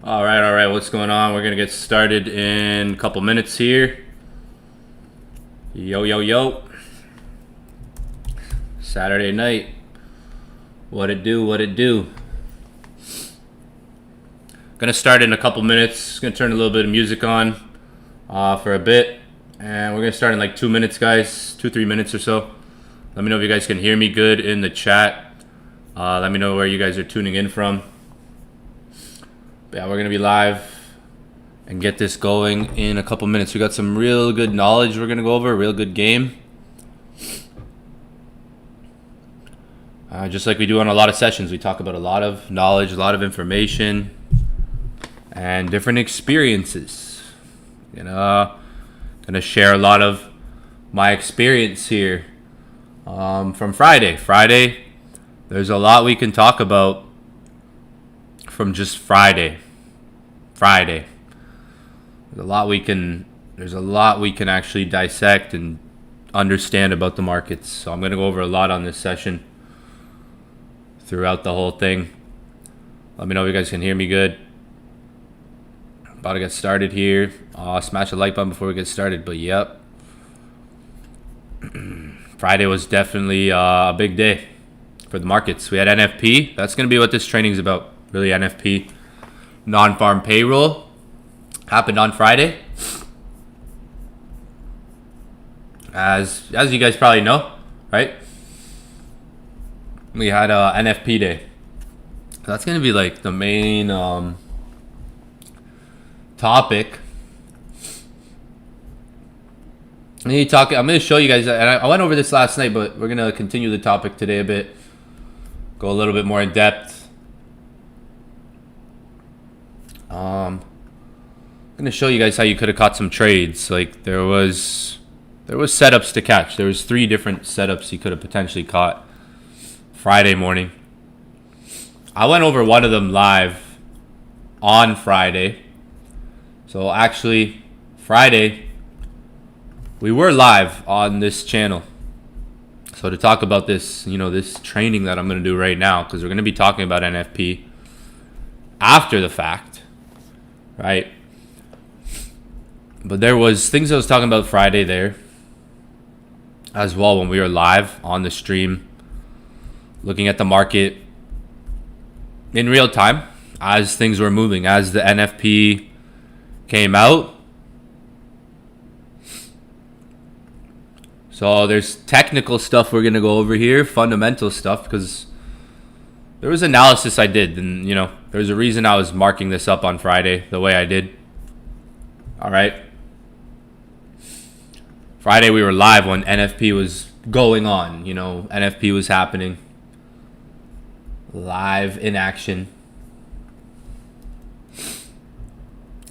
All right. What's going on? We're gonna get started in a couple minutes here. Yo. Saturday night. What it do? Gonna start in a couple minutes. Gonna turn a little bit of music on for a bit, and we're gonna start in like 2 minutes, guys. 2-3 minutes or so. Let me know if you guys can hear me good in the chat. Let me know where you guys are tuning in from. But yeah, we're gonna be live and get this going in a couple minutes. We got some real good knowledge we're gonna go over, a real good game. Just like we do on a lot of sessions, we talk about a lot of knowledge, a lot of information, and different experiences. Gonna share a lot of my experience here from Friday. Friday, there's a lot we can talk about from just Friday. There's a lot we can actually dissect and understand about the markets. So I'm going to go over a lot on this session throughout the whole thing. Let me know if you guys can hear me good. About to get started here. Smash the like button before we get started. But yep. Friday was definitely a big day for the markets. We had NFP. That's going to be what this training is about. Really, NFP. Non-farm payroll happened on Friday. As you guys probably know, right? We had a NFP day. That's going to be like the main topic. I'm going to show you guys, and I went over this last night, but we're going to continue the topic today a bit. Go a little bit more in depth. I'm going to show you guys how you could have caught some trades. Like there was setups to catch. There was 3 different setups you could have potentially caught Friday morning. I went over one of them live on Friday. So actually, Friday, we were live on this channel. So to talk about this, this training that I'm going to do right now, because we're going to be talking about NFP after the fact, right? But there was things I was talking about Friday there as well when we were live on the stream, looking at the market in real time as things were moving, as the NFP came out. So there's technical stuff we're going to go over here, fundamental stuff, because there was analysis I did, and there's a reason I was marking this up on Friday the way I did. All right. Friday we were live when NFP was going on, NFP was happening. Live in action.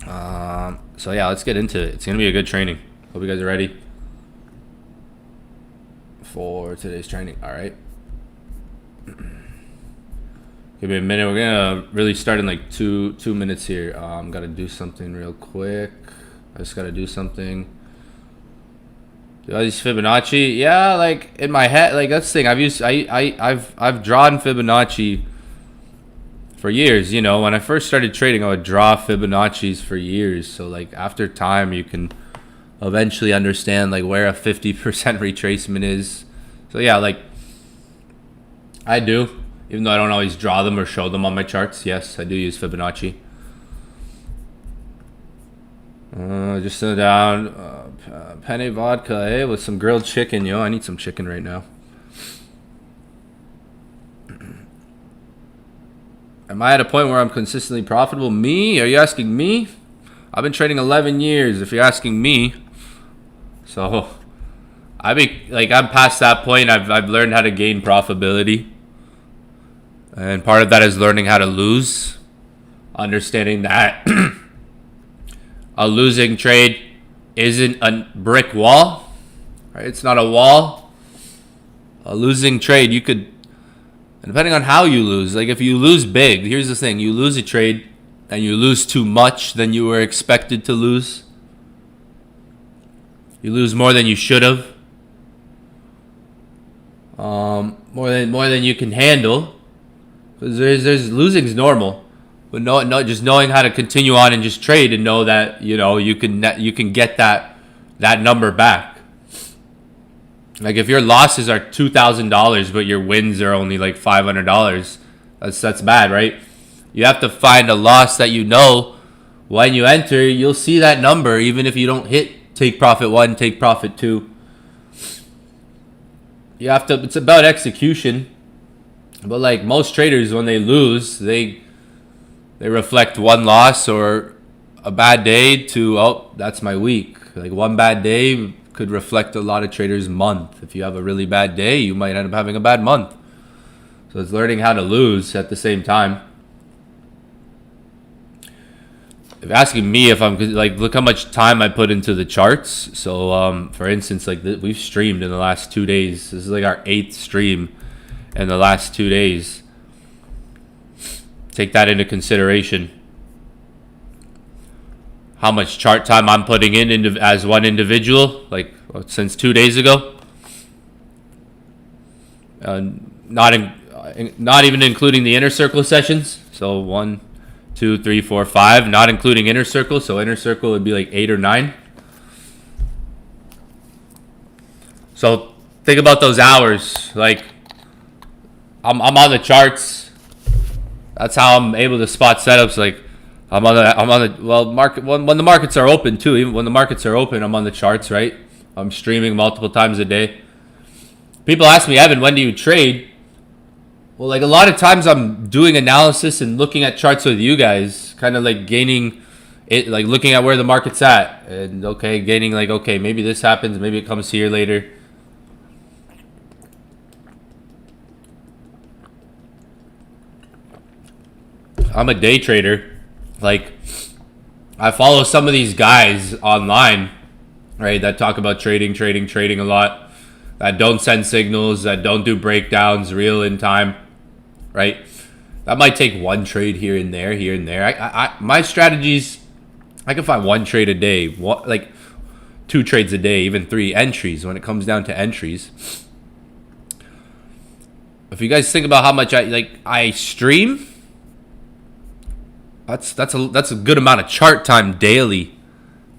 So yeah, let's get into it. It's going to be a good training. Hope you guys are ready for today's training. All right. Give me a minute. We're gonna really start in like two minutes here. Gotta do something real quick. I just gotta do something. Do all these Fibonacci? Yeah, like in my head, like that's the thing. I've drawn Fibonacci for years. When I first started trading, I would draw Fibonacci's for years. So like after time, you can eventually understand like where a 50% retracement is. So yeah, like I do. Even though I don't always draw them or show them on my charts, yes, I do use Fibonacci. Just sit down, penne vodka, with some grilled chicken, I need some chicken right now. Am I at a point where I'm consistently profitable? Me? Are you asking me? I've been trading 11 years, if you're asking me. So, I'm past that point. I've learned how to gain profitability. And part of that is learning how to lose. Understanding that a losing trade isn't a brick wall. Right? It's not a wall. A losing trade, you could, depending on how you lose, like if you lose big, here's the thing. You lose a trade and you lose too much than you were expected to lose. You lose more than you should have. More than you can handle. Because there's losing's normal. But no, just knowing how to continue on and just trade and know that you can get that number back. Like if your losses are $2,000 but your wins are only like $500, that's bad, right? You have to find a loss that when you enter, you'll see that number even if you don't hit take profit 1, take profit 2. It's about execution. But like most traders, when they lose, they reflect one loss or a bad day to, oh, that's my week. Like one bad day could reflect a lot of traders' month. If you have a really bad day, you might end up having a bad month. So it's learning how to lose at the same time. If you're asking me if I'm like, look how much time I put into the charts. So for instance, like we've streamed in the last 2 days. This is like our 8th stream in the last 2 days. Take that into consideration. How much chart time I'm putting in as one individual, like since 2 days ago. Not even including the inner circle sessions. So 1, 2, 3, 4, 5, not including inner circle. So inner circle would be like 8 or 9. So think about those hours. Like I'm on the charts. That's how I'm able to spot setups. Like I'm on the market when the markets are open too. Even when the markets are open, I'm on the charts, right? I'm streaming multiple times a day. People ask me, Evan, when do you trade? Well, like a lot of times I'm doing analysis and looking at charts with you guys, kind of like gaining it, like looking at where the market's at, and gaining like, okay, maybe this happens, maybe it comes here later. I'm a day trader. Like I follow some of these guys online, right, that talk about trading a lot, that don't send signals, that don't do breakdowns real in time, right? That might take one trade here and there. My strategies, I can find one trade a day, like 2 trades a day, even 3 entries when it comes down to entries. If you guys think about how much I stream, that's a good amount of chart time daily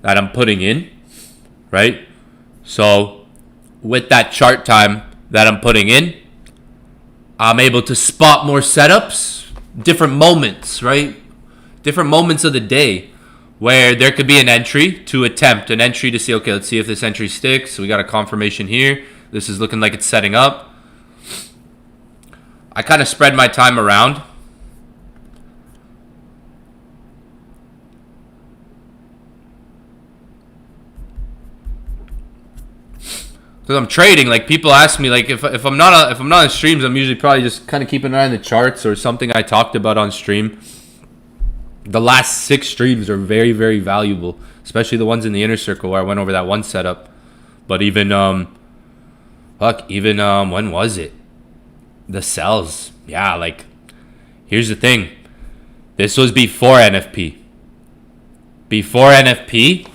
that I'm putting in, right? So with that chart time that I'm putting in, I'm able to spot more setups, different moments, right? Different moments of the day where there could be an entry to see, okay, let's see if this entry sticks. We got a confirmation here. This is looking like it's setting up. I kind of spread my time around. Because I'm trading, like people ask me, like if I'm not on streams, I'm usually probably just kind of keeping an eye on the charts or something I talked about on stream. The last 6 streams are very, very valuable, especially the ones in the inner circle where I went over that one setup. But even when was it? The sells, yeah. Like here's the thing, this was before NFP. Before NFP,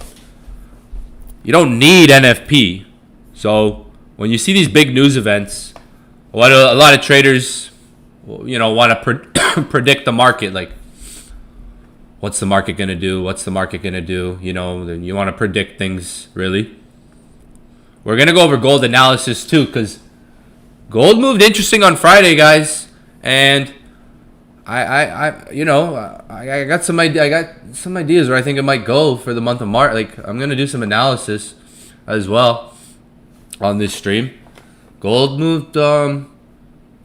you don't need NFP. So when you see these big news events, what a lot of traders, want to predict the market. Like, what's the market going to do? What's the market going to do? You want to predict things, really. We're going to go over gold analysis too, because gold moved interesting on Friday, guys. And I got some ideas where I think it might go for the month of March. Like, I'm going to do some analysis as well on this stream. Gold moved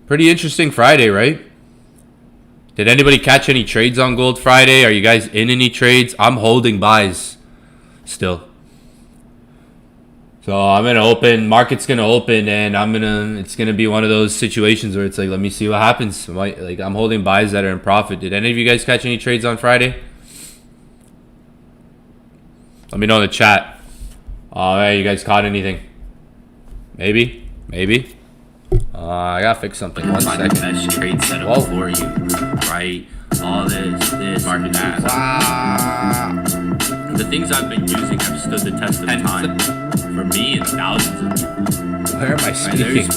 pretty interesting Friday, right? Did anybody catch any trades on gold Friday? Are you guys in any trades? I'm holding buys still. So I'm gonna open, market's gonna open, and it's gonna be one of those situations where it's like, let me see what happens. I'm holding buys that are in profit. Did any of you guys catch any trades on Friday? Let me know in the chat. Hey, you guys caught anything? Maybe. I gotta fix something. 1 second. Best trade setup for you, right? All this market that. Wow. The things I've been using have stood the test of time for me and thousands of people. Where am I speaking? Right?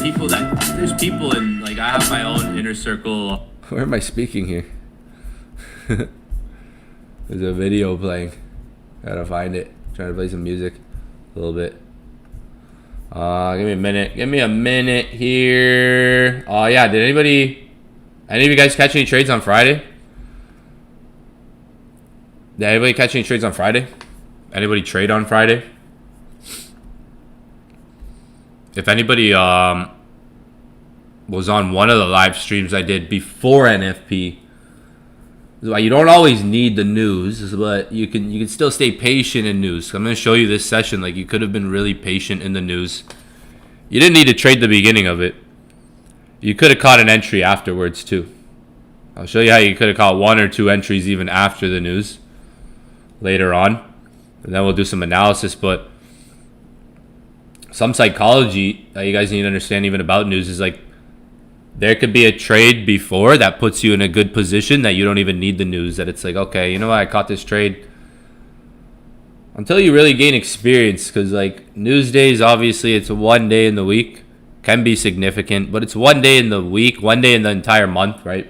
There's people in, like, I have my own inner circle. Where am I speaking here? There's a video playing. Gotta find it. Trying to play some music a little bit. Give me a minute. Give me a minute here. Oh yeah, did any of you guys catch any trades on Friday? Did anybody catch any trades on Friday? Anybody trade on Friday? If anybody was on one of the live streams I did before NFP, you don't always need the news, but you can still stay patient in news. I'm going to show you this session. Like, you could have been really patient in the news. You didn't need to trade the beginning of it. You could have caught an entry afterwards too. I'll show you how you could have caught 1 or 2 entries even after the news later on. And then we'll do some analysis. But some psychology that you guys need to understand even about news is like, there could be a trade before that puts you in a good position that you don't even need the news. That it's like, okay, you know what, I caught this trade. Until you really gain experience, because like news days, obviously it's 1 day in the week. Can be significant, but it's 1 day in the week, 1 day in the entire month, right?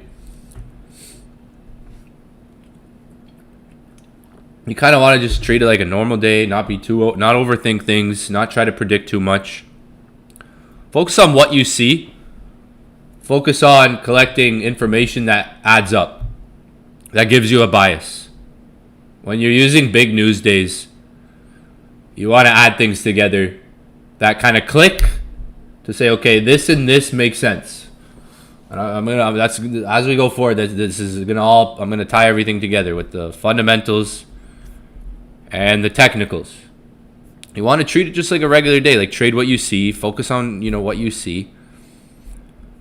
You kind of want to just treat it like a normal day, not overthink things, not try to predict too much. Focus on what you see. Focus on collecting information that adds up, that gives you a bias. When you're using big news days, you want to add things together that kind of click to say, okay, this and this makes sense. And that's as we go forward. This is gonna I'm gonna tie everything together with the fundamentals and the technicals. You want to treat it just like a regular day, like trade what you see, focus on what you see.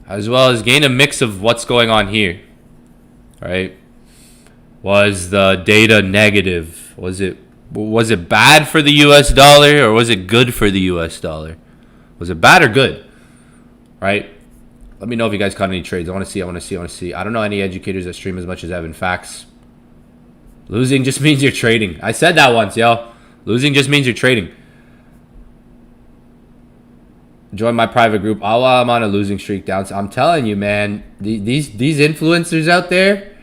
As well as gain a mix of what's going on here, right? Was the data negative? Was it bad for the US dollar, or was it good for the US dollar? Was it bad or good, right? Let me know if you guys caught any trades. I want to see. I don't know any educators that stream as much as Evan. Facts. Losing just means you're trading. I said that once, yo. Losing just means you're trading. Join my private group. While I'm on a losing streak down. So I'm telling you, man, these influencers out there,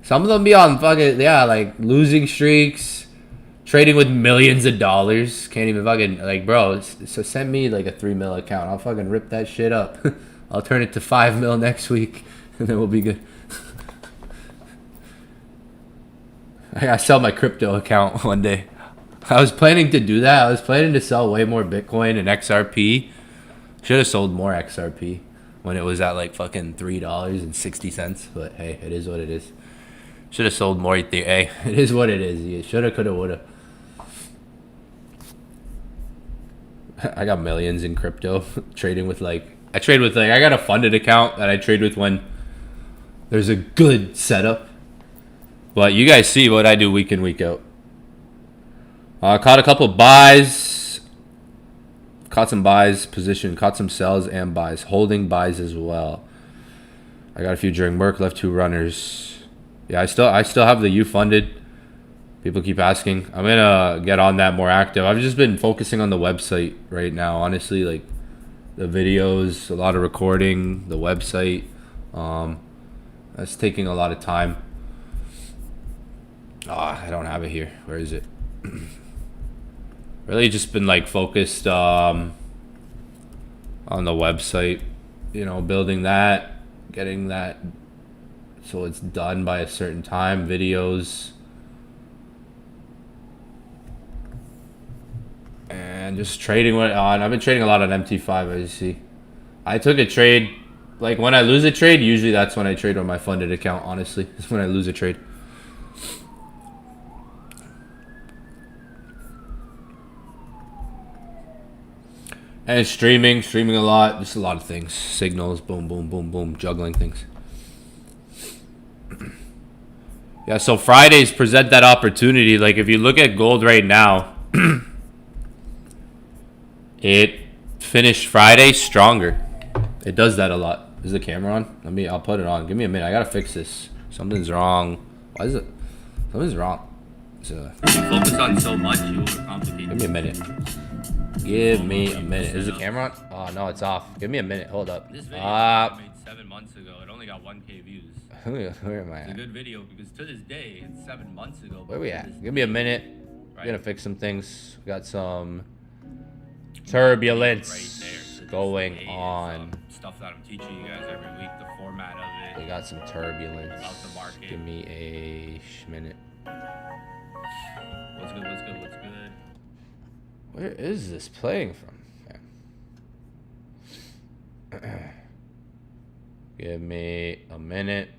some of them be on fucking, like losing streaks, trading with millions of dollars. Can't even fucking, like, bro, so send me like a 3 mil account. I'll fucking rip that shit up. I'll turn it to 5 mil next week, and then we'll be good. I gotta sell my crypto account one day. I was planning to do that. I was planning to sell way more Bitcoin and XRP. Should have sold more XRP when it was at like fucking $3.60. But hey, it is what it is. Should have sold more. Hey, it is what it is. You shoulda, coulda, woulda. I got millions in crypto. Trading with I got a funded account that I trade with when there's a good setup. But you guys see what I do week in, week out. Caught a couple buys. Caught some buys, position. Caught some sells and buys. Holding buys as well. I got a few during work. Left 2 runners. Yeah, I still have the U funded. People keep asking. I'm gonna get on that more active. I've just been focusing on the website right now. Honestly, like the videos, a lot of recording, the website. That's taking a lot of time. I don't have it here. Where is it? Really just been like focused on the website, building that, getting that so it's done by a certain time, videos, and just trading on. I've been trading a lot on MT5, as you see. I took a trade, like when I lose a trade, usually that's when I trade on my funded account, honestly. It's when I lose a trade. And streaming a lot, just a lot of things. Signals, boom, boom, boom, boom, juggling things. Yeah, so Fridays present that opportunity. Like if you look at gold right now, it finished Friday stronger. It does that a lot. Is the camera on? I'll put it on. Give me a minute. I gotta fix this. Something's wrong. Why is it? Something's wrong. If you focus on so much, you overcomplicate. Give me a minute. Give me a minute. Is the camera on? Oh no, it's off. Give me a minute. Hold up. 7 months ago. It only got 1K views. Where am I It's a at? good video because to this day, it's 7 months ago. Where but we to at? this Give me a day, minute. right? We're gonna fix some things. We got some turbulence Right there. To this going day, on. it's, stuff that I'm teaching you guys every week, the format of We it. got some turbulence. About the market. Give me a minute. What's good, what's good, what's good? Where is this playing from? Give me a minute.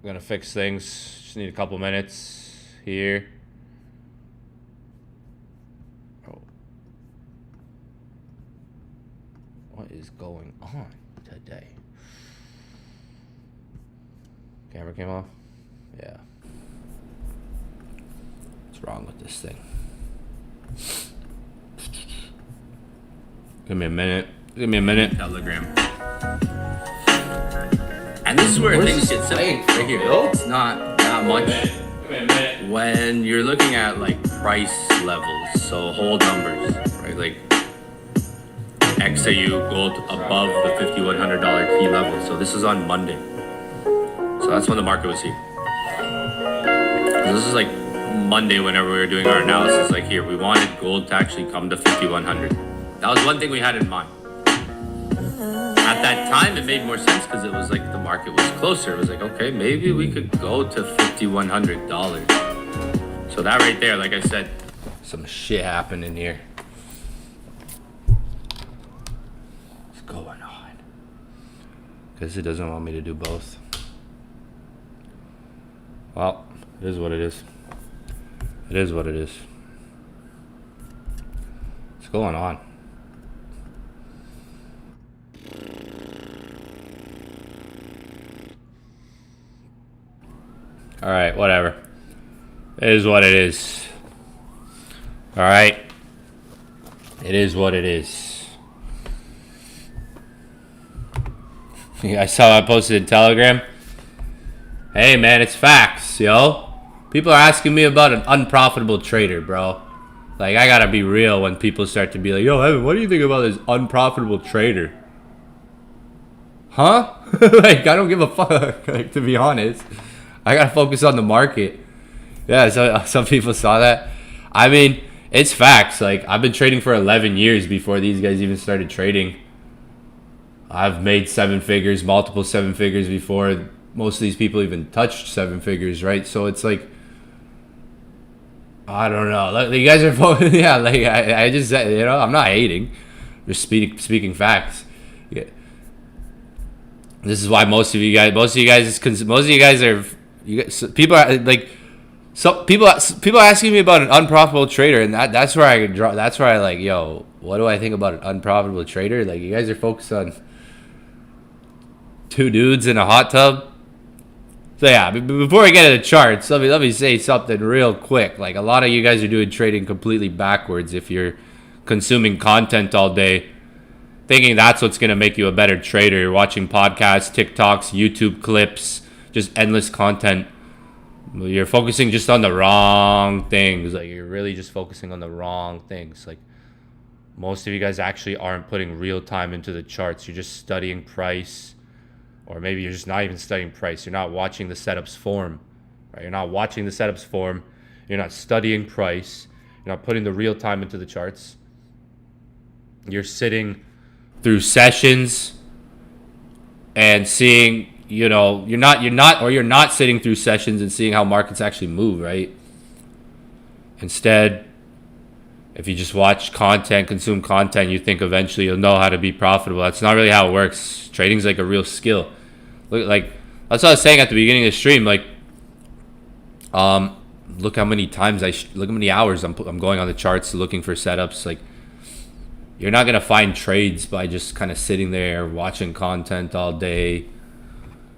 I'm gonna fix things. Just need a couple minutes here. Oh. What is going on today? Camera came off? Yeah. What's wrong with this thing? Give me a minute. Give me a minute. Telegram. And this is where Where's things this get simple. playing Right here. from? It's not that much. Give me a minute. When you're looking at like price levels, so whole numbers, right? Like XAU gold above the $5,100 key level. So this is on Monday. So that's when the market was here. So this is like Monday whenever we were doing our analysis. Like here, we wanted gold to actually come to 5,100. That was one thing we had in mind. At that time, it made more sense because it was like the market was closer. It was like, okay, maybe we could go to $5,100. So that right there, like I said, Some shit happening here. What's going on? Because it doesn't want me to do both. Well, it is what it is. It is what it is. What's going on? All right, whatever. It is what it is. All right. It is what it is. I saw I posted in Telegram. Hey man, it's facts, yo. People are asking me about an unprofitable trader, bro. Like, I gotta be real when people start to be like, yo, Evan, what do you think about this unprofitable trader? Huh? Like, I don't give a fuck, like, to be honest. I gotta focus on the market. Yeah, so some people saw that. I mean, it's facts. Like, I've been trading for 11 years before these guys even started trading. I've made 7 figures, multiple 7 figures before most of these people even touched 7 figures, right? So it's like, I don't know. Like, you guys are, yeah. Like I just said, you know, I'm not hating, just speaking facts. Yeah. This is why most of you guys are. People are like, so people are asking me about an unprofitable trader, and that's where I draw. That's where I like, yo, what do I think about an unprofitable trader? Like, you guys are focused on 2 dudes in a hot tub. So yeah, before I get to the charts, let me say something real quick. Like, a lot of you guys are doing trading completely backwards if you're consuming content all day, thinking that's what's gonna make you a better trader. You're watching podcasts, TikToks, YouTube clips, just endless content. You're focusing just on the wrong things. Like, you're really just focusing on the wrong things. Like, most of you guys actually aren't putting real time into the charts. You're just studying price. Or maybe you're just not even studying price. You're not watching the setups form, right? You're not watching the setups form. You're not studying price. You're not putting the real time into the charts. You're sitting through sessions and seeing, you know, you're not sitting through sessions and seeing how markets actually move, right? Instead, if you just watch content, consume content, you think eventually you'll know how to be profitable. That's not really how it works. Trading's like a real skill. Look, like, that's what I was saying at the beginning of the stream. Like, look how many times look how many hours I'm going on the charts looking for setups. Like, you're not gonna find trades by just kind of sitting there watching content all day,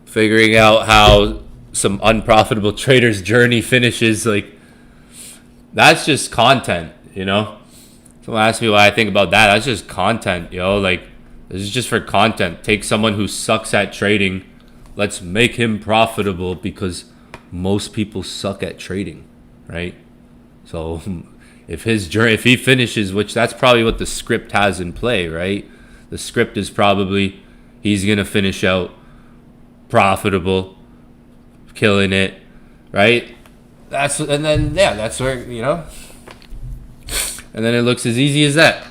figuring out how some unprofitable trader's journey finishes. Like, that's just content. You know, someone asked me what I think about that. That's just content, yo. Like, this is just for content. Take someone who sucks at trading. Let's make him profitable because most people suck at trading, right? So if he finishes, which that's probably what the script has in play, right? The script is probably he's gonna finish out profitable, killing it, right? That's where, you know, and then it looks as easy as that.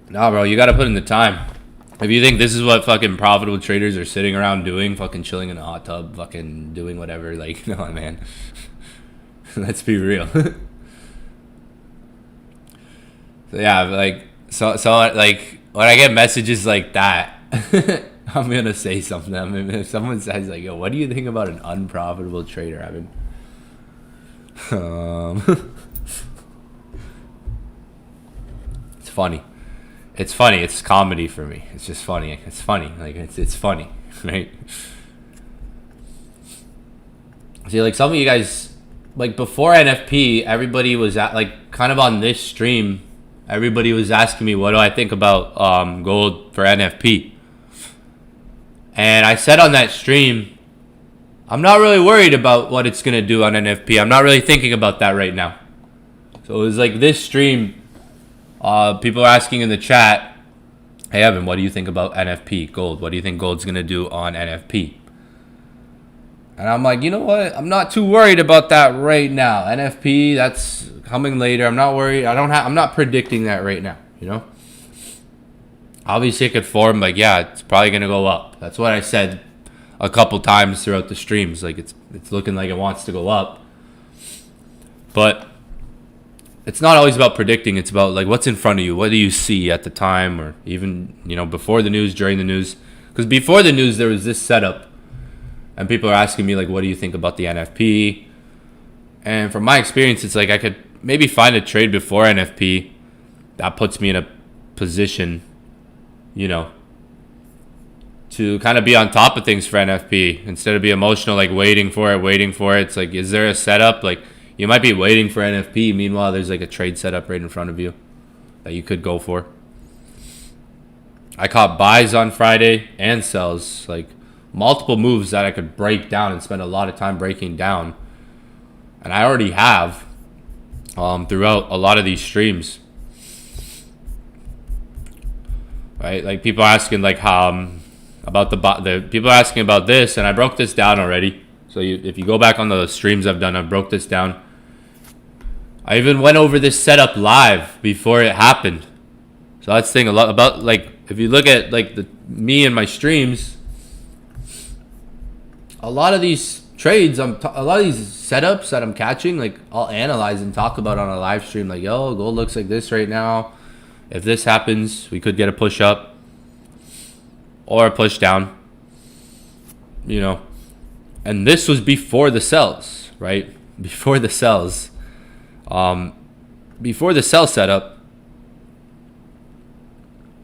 Nah, bro, you gotta put in the time. If you think this is what fucking profitable traders are sitting around doing, fucking chilling in a hot tub, fucking doing whatever, like, no, man. Let's be real. So yeah, like, so like, when I get messages like that, I'm gonna say something. I mean, if someone says like, "Yo, what do you think about an unprofitable trader?" I mean, it's funny. It's funny. It's comedy for me. It's just funny. It's funny. Like it's funny, right? See, like some of you guys, like before NFP, everybody was at like kind of on this stream. Everybody was asking me, what do I think about gold for NFP? And I said on that stream, I'm not really worried about what it's gonna do on NFP. I'm not really thinking about that right now. So it was like this stream. People are asking in the chat, hey Evan, what do you think about NFP, gold? What do you think gold's going to do on NFP? And I'm like, you know what? I'm not too worried about that right now. NFP, that's coming later. I'm not worried. I'm not predicting that right now, you know? Obviously it could form, like, yeah, it's probably going to go up. That's what I said a couple times throughout the streams. Like, it's looking like it wants to go up. But it's not always about predicting. It's about like what's in front of you. What do you see at the time, or even, you know, before the news, during the news? Because before the news, there was this setup, and people are asking me like, what do you think about the NFP? And from my experience, it's like I could maybe find a trade before NFP that puts me in a position, you know, to kind of be on top of things for NFP instead of be emotional, like waiting for it. It's like, is there a setup? Like, you might be waiting for NFP. Meanwhile, there's like a trade setup right in front of you that you could go for. I caught buys on Friday and sells, like multiple moves that I could break down and spend a lot of time breaking down. And I already have throughout a lot of these streams. Right? Like people asking like about the people asking about this, and I broke this down already. So if you go back on the streams I've done, I broke this down. I even went over this setup live before it happened. So that's the thing a lot about, like, if you look at like me and my streams, a lot of these trades, a lot of these setups that I'm catching, like I'll analyze and talk about on a live stream. Like, yo, gold looks like this right now. If this happens, we could get a push up or a push down, you know. And this was before the sells, right? Before the sells. Before the sell setup,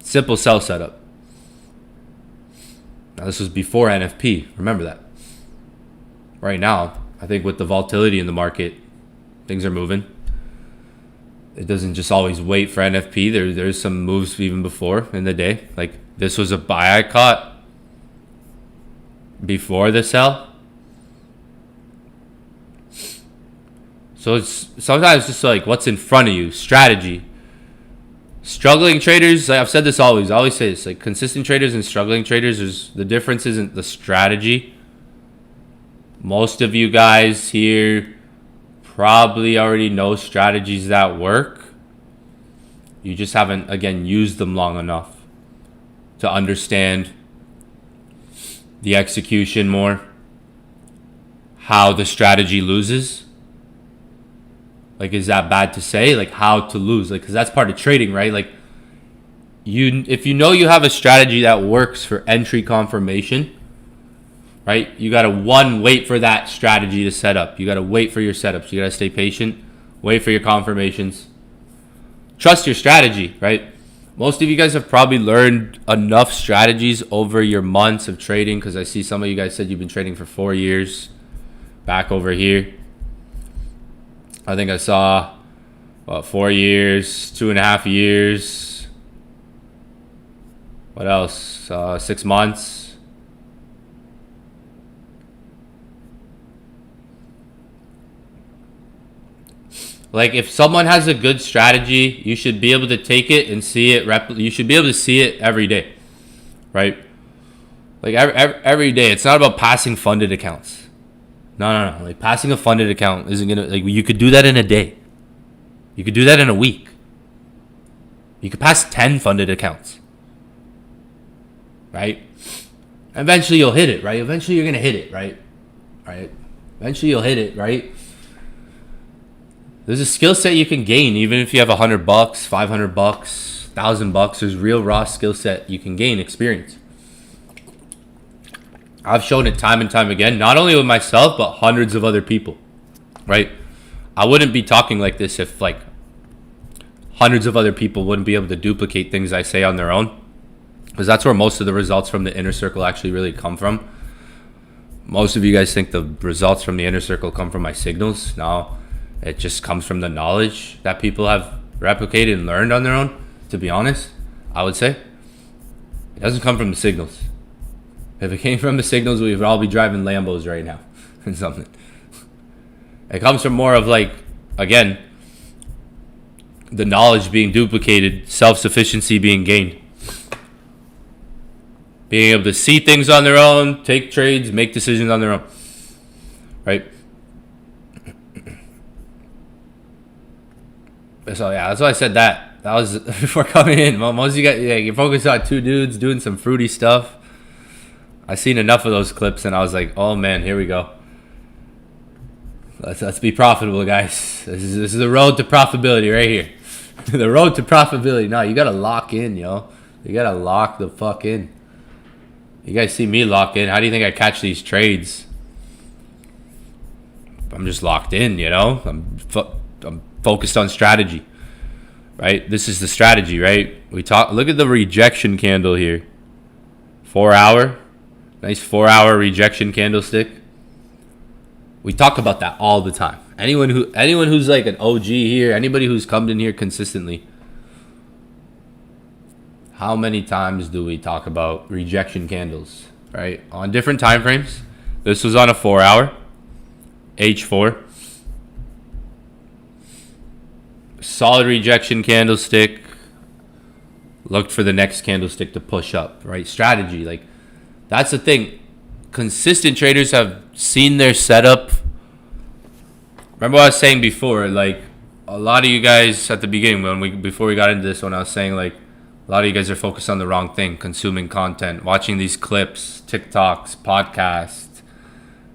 simple sell setup. Now this was before NFP. Remember that. Right now, I think with the volatility in the market, things are moving. It doesn't just always wait for NFP. There's some moves even before in the day. Like this was a buy I caught before the sell. So it's sometimes just like what's in front of you, strategy. Struggling traders, like I've said this always. I always say this, like consistent traders and struggling traders, the difference isn't the strategy. Most of you guys here probably already know strategies that work. You just haven't, again, used them long enough to understand the execution more, how the strategy loses. Like, is that bad to say? Like, how to lose? Like, because that's part of trading, right? Like, if you know you have a strategy that works for entry confirmation, right? You got to, wait for that strategy to set up. You got to wait for your setups. You got to stay patient. Wait for your confirmations. Trust your strategy, right? Most of you guys have probably learned enough strategies over your months of trading, because I see some of you guys said you've been trading for 4 years. Back over here, I think I saw 4 years, 2.5 years. What else? 6 months. Like if someone has a good strategy, you should be able to take it and see it. You should be able to see it every day, right? Like every day. It's not about passing funded accounts. No. Like passing a funded account isn't gonna, like, you could do that in a day. You could do that in a week. You could pass 10 funded accounts, right? Eventually you'll hit it, right? Eventually you're gonna hit it, right? Right? Eventually you'll hit it, right? There's a skill set you can gain even if you have $100, $500, $1,000. There's real raw skill set you can gain, experience. I've shown it time and time again, not only with myself but hundreds of other people, right? I wouldn't be talking like this if like hundreds of other people wouldn't be able to duplicate things I say on their own, because that's where most of the results from the inner circle actually really come from. Most of you guys think the results from the inner circle come from my signals. No, it just comes from the knowledge that people have replicated and learned on their own. To be honest, I would say it doesn't come from the signals. If it came from the signals, we would all be driving Lambos right now and something. It comes from more of like, again, the knowledge being duplicated, self-sufficiency being gained. Being able to see things on their own, take trades, make decisions on their own. Right? So yeah, that's why I said that. That was before coming in. Most of you guys, you're focused on two dudes doing some fruity stuff. I seen enough of those clips and I was like, oh man, here we go. Let's be profitable, guys. This is the road to profitability right here. The road to profitability. No, you gotta lock in, yo. You gotta lock the fuck in. You guys see me lock in. How do you think I catch these trades? I'm just locked in, you know. I'm focused on strategy, right? This is the strategy, right? Look at the rejection candle here. 4 hour. Nice 4 hour rejection candlestick. We talk about that all the time. Anyone who's like an OG here, anybody who's come in here consistently, how many times do we talk about rejection candles, right? On different time frames. This was on a 4 hour, H4. Solid rejection candlestick. Looked for the next candlestick to push up, right? Strategy, like, that's the thing. Consistent traders have seen their setup. Remember what I was saying before, like a lot of you guys at the beginning before we got into this one, I was saying like a lot of you guys are focused on the wrong thing, consuming content, watching these clips, TikToks, podcasts,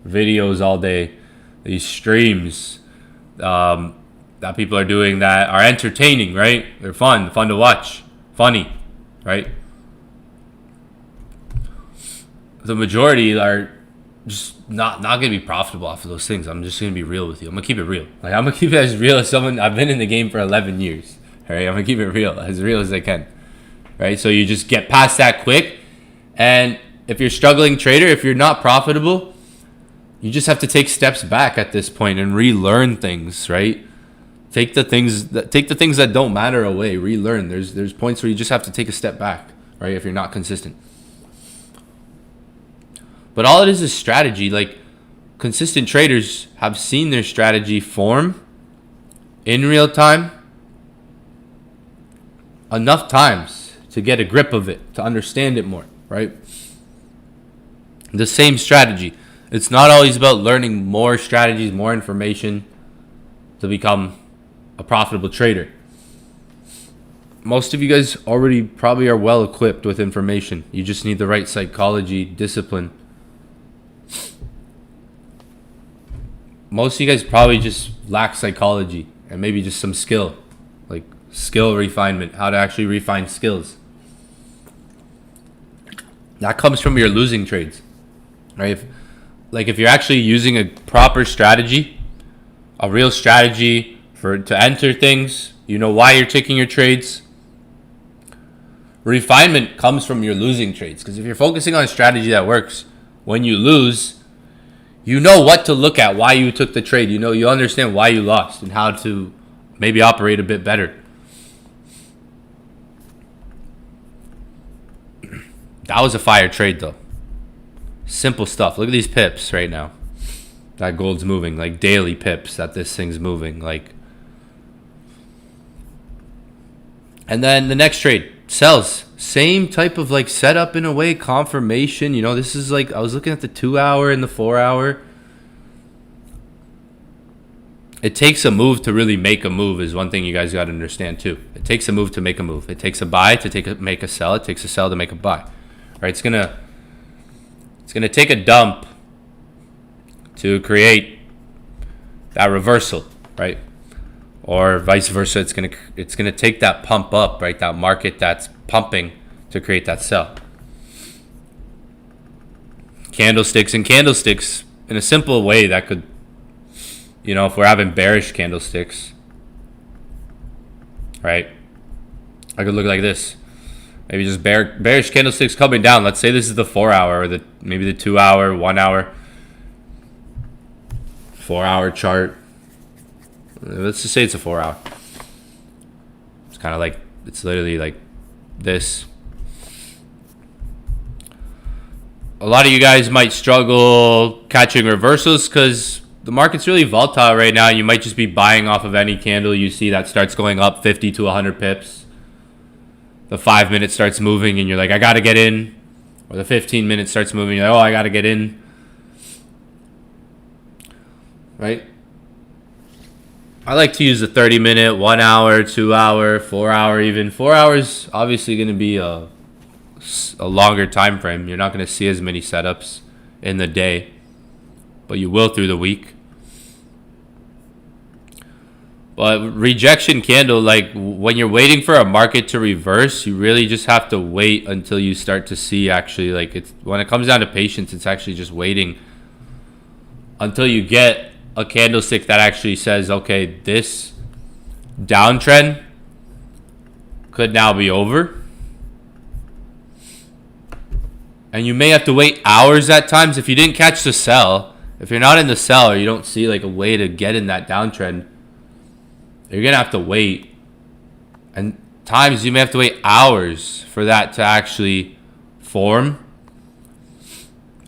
videos all day, these streams that people are doing that are entertaining, right? They're fun to watch, funny, right? The majority are just not going to be profitable off of those things. I'm just going to be real with you. I'm going to keep it real. Like, I'm going to keep it as real as someone. I've been in the game for 11 years. All right, I'm going to keep it real as I can. Right? So you just get past that quick. And if you're a struggling trader, if you're not profitable, you just have to take steps back at this point and relearn things, right? Take the things that don't matter away, relearn. There's points where you just have to take a step back, right? If you're not consistent. But all it is strategy. Like, consistent traders have seen their strategy form in real time enough times to get a grip of it, to understand it more, right? The same strategy. It's not always about learning more strategies, more information to become a profitable trader. Most of you guys already probably are well equipped with information. You just need the right psychology, discipline. Most of you guys probably just lack psychology and maybe just some skill, like skill refinement, how to actually refine skills. That comes from your losing trades, right? If you're actually using a proper strategy, a real strategy to enter things, you know why you're taking your trades. Refinement comes from your losing trades, because if you're focusing on a strategy that works, when you lose, you know what to look at, why you took the trade. You understand why you lost and how to maybe operate a bit better. That was a fire trade though. Simple stuff. Look at these pips right now. That gold's moving, like daily pips that this thing's moving. Like, And then the next trade sells. Same type of like setup in a way, confirmation. You know, this is like, I was looking at the 2 hour and the 4 hour. It takes a move to really make a move is one thing you guys got to understand too. It takes a move to make a move. It takes a buy to make a sell. It takes a sell to make a buy. Right? It's gonna take a dump to create that reversal, right? Or vice versa. It's gonna take that pump up, right? That market that's pumping to create that sell. Candlesticks in a simple way that could, you know, if we're having bearish candlesticks, right? I could look like this. Maybe just bearish candlesticks coming down. Let's say this is the 4 hour or maybe the 2 hour, 1 hour, 4 hour chart. Let's just say it's a 4 hour. It's kind of like, it's literally like this. A lot of you guys might struggle catching reversals because the market's really volatile right now. You might just be buying off of any candle you see that starts going up 50 to 100 pips. The 5 minute starts moving and you're like, I got to get in. Or the 15 minute starts moving. You're like, oh, I got to get in. Right? I like to use the 30 minute, 1 hour, 2 hour, 4 hour even. 4 hours obviously going to be a longer time frame. You're not going to see as many setups in the day, but you will through the week. But rejection candle, like when you're waiting for a market to reverse, you really just have to wait until you start to see actually, like, it's when it comes down to patience, it's actually just waiting until you get a candlestick that actually says, okay, this downtrend could now be over. And you may have to wait hours at times if you didn't catch the sell. If you're not in the sell or you don't see like a way to get in that downtrend, you're going to have to wait. And times you may have to wait hours for that to actually form.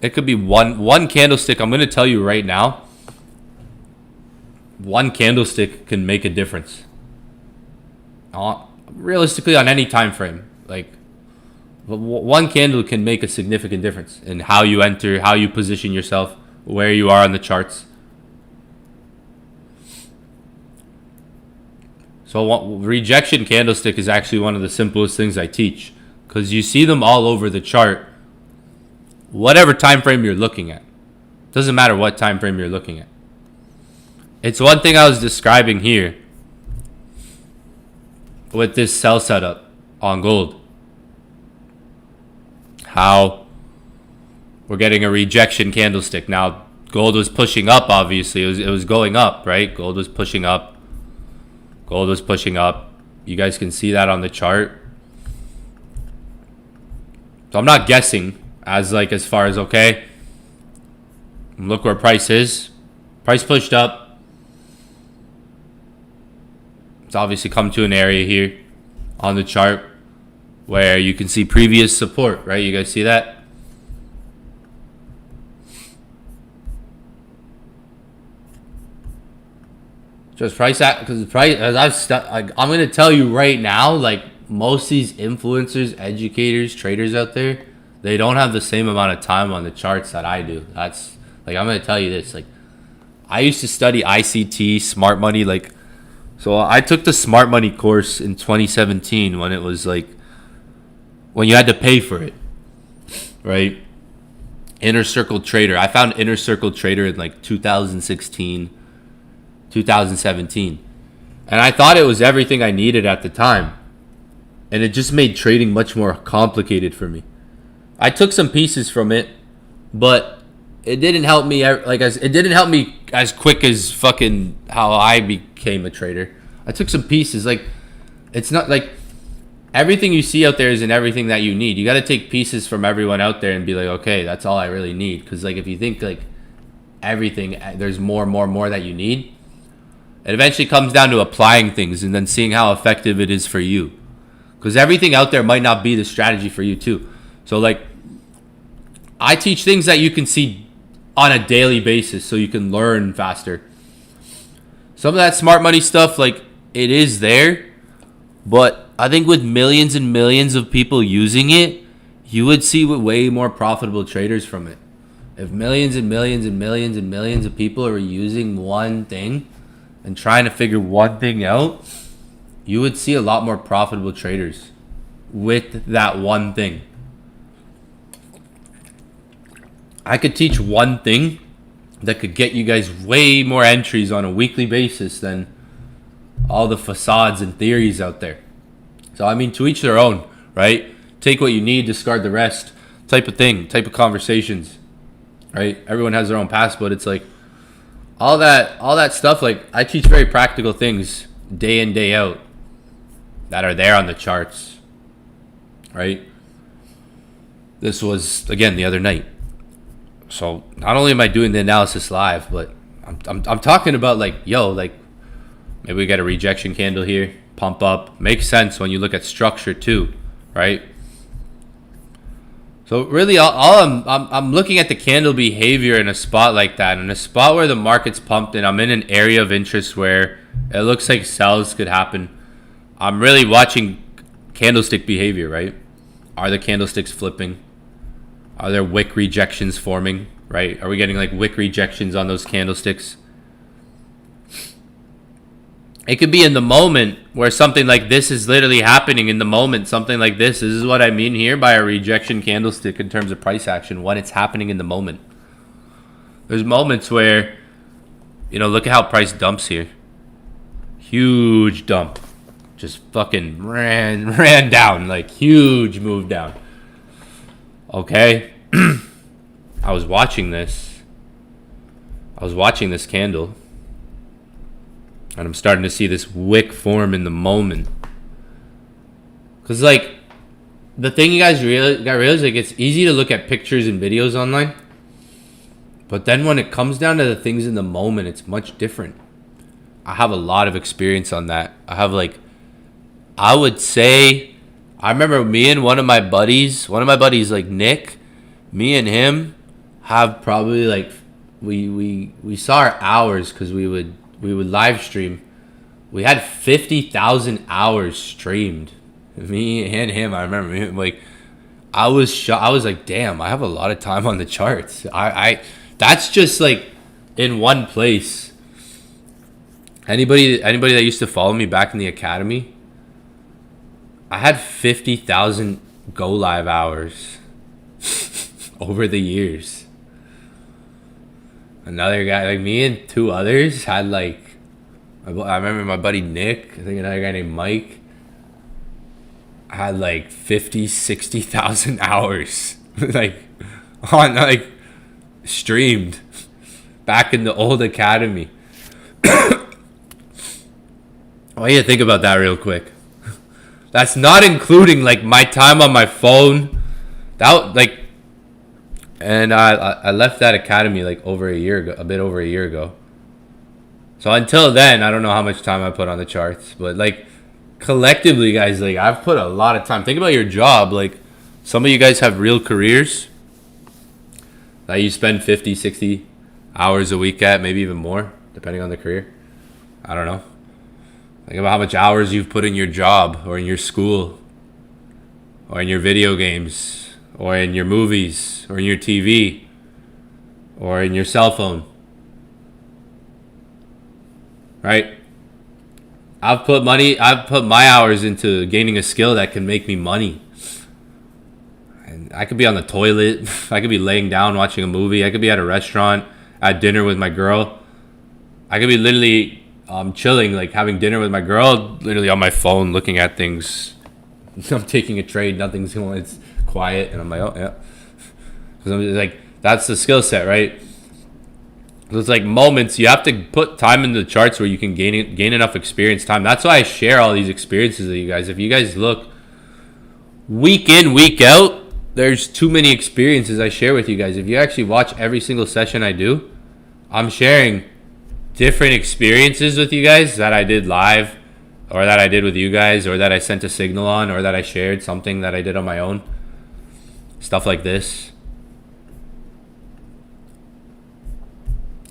It could be one candlestick. I'm going to tell you right now, one candlestick can make a difference. Realistically, on any time frame. Like, one candle can make a significant difference in how you enter, how you position yourself, where you are on the charts. So rejection candlestick is actually one of the simplest things I teach, because you see them all over the chart, whatever time frame you're looking at. Doesn't matter what time frame you're looking at. It's one thing I was describing here with this sell setup on gold. How we're getting a rejection candlestick. Now, gold was pushing up, obviously. It was going up, right? Gold was pushing up. Gold was pushing up. You guys can see that on the chart. So I'm not guessing as far as, okay, look where price is. Price pushed up. It's obviously come to an area here on the chart where you can see previous support, right? You guys see that? Just price at, because the price, as I'm going to tell you right now, like most of these influencers, educators, traders out there, they don't have the same amount of time on the charts that I do. That's like, I'm going to tell you this, like I used to study ICT, smart money, like, so I took the smart money course in 2017 when it was like, when you had to pay for it, right? Inner Circle Trader. I found Inner Circle Trader in like 2016, 2017. And I thought it was everything I needed at the time. And it just made trading much more complicated for me. I took some pieces from it, but it didn't help me as quick as fucking how I became a trader. I took some pieces. Like, it's not like everything you see out there isn't everything that you need. You got to take pieces from everyone out there and be like, okay, that's all I really need. Because like if you think like everything, there's more that you need. It eventually comes down to applying things and then seeing how effective it is for you. Because everything out there might not be the strategy for you too. So like I teach things that you can see on a daily basis so you can learn faster. Some of that smart money stuff, like it is there, but I think with millions and millions of people using it, you would see way more profitable traders from it. If millions and millions and millions and millions of people are using one thing and trying to figure one thing out, you would see a lot more profitable traders with that one thing. I could teach one thing that could get you guys way more entries on a weekly basis than all the facades and theories out there. So, I mean, to each their own, right? Take what you need, discard the rest, type of thing, type of conversations, right? Everyone has their own path, but it's like all that stuff. Like, I teach very practical things day in, day out that are there on the charts, right? This was, again, the other night. So not only am I doing the analysis live, but I'm talking about like, yo, like maybe we got a rejection candle here, pump up. Makes sense when you look at structure too, right? So really, I'm looking at the candle behavior in a spot like that, in a spot where the market's pumped and I'm in an area of interest where it looks like sells could happen. I'm really watching candlestick behavior, right? Are the candlesticks flipping? Are there wick rejections forming, right? Are we getting like wick rejections on those candlesticks? It could be in the moment where something like this is literally happening in the moment. Something like this. This is what I mean here by a rejection candlestick in terms of price action when it's happening in the moment. There's moments where, you know, look at how price dumps here. Huge dump. Just fucking ran down. Like huge move down. Okay. I was watching this candle. And I'm starting to see this wick form in the moment. Because, like, the thing you guys realize, like, it's easy to look at pictures and videos online. But then when it comes down to the things in the moment, it's much different. I have a lot of experience on that. I would say, I remember me and one of my buddies, like Nick, me and him have probably, like, we saw our hours because we would live stream. We had 50,000 hours streamed. Me and him. I remember him, like, I was like, damn, I have a lot of time on the charts. I that's just like in one place. Anybody that used to follow me back in the academy, I had 50,000 go live hours over the years. Another guy, like me and two others had like, I remember my buddy Nick, I think another guy named Mike, had like 60,000 hours like on like streamed back in the old academy. I want you to think about that real quick. That's not including like my time on my phone. That like, and I left that academy like a bit over a year ago. So until then, I don't know how much time I put on the charts, but like collectively, guys, like I've put a lot of time. Think about your job. Like some of you guys have real careers that you spend 50, 60 hours a week at, maybe even more, depending on the career. I don't know. Think about how much hours you've put in your job or in your school or in your video games or in your movies or in your TV or in your cell phone. Right? I've put my hours into gaining a skill that can make me money. And I could be on the toilet. I could be laying down watching a movie. I could be at a restaurant at dinner with my girl. I could be literally chilling, like having dinner with my girl, literally on my phone looking at things. I'm taking a trade, nothing's going, it's quiet, and I'm like, oh yeah. Because I'm like, that's the skill set, right? So it's like moments, you have to put time into the charts where you can gain enough experience time. That's why I share all these experiences with you guys. If you guys look week in, week out, there's too many experiences I share with you guys. If you actually watch every single session I do, I'm sharing different experiences with you guys that I did live or that I did with you guys or that I sent a signal on or that I shared something that I did on my own. Stuff like this.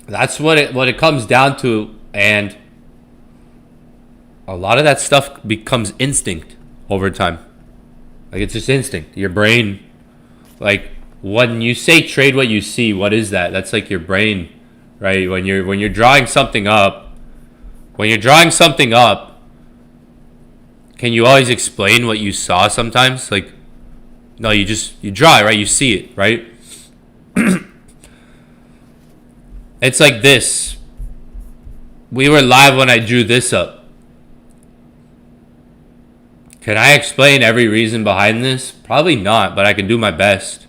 That's what it comes down to, and a lot of that stuff becomes instinct. over time. Like, it's just instinct. Your brain, like, when you say trade what you see, what is that? That's like your brain, right? When you're drawing something up, can you always explain what you saw sometimes? Like, no, you draw it, right? You see it, right? It's like this. We were live when I drew this up. Can I explain every reason behind this? Probably not, but I can do my best.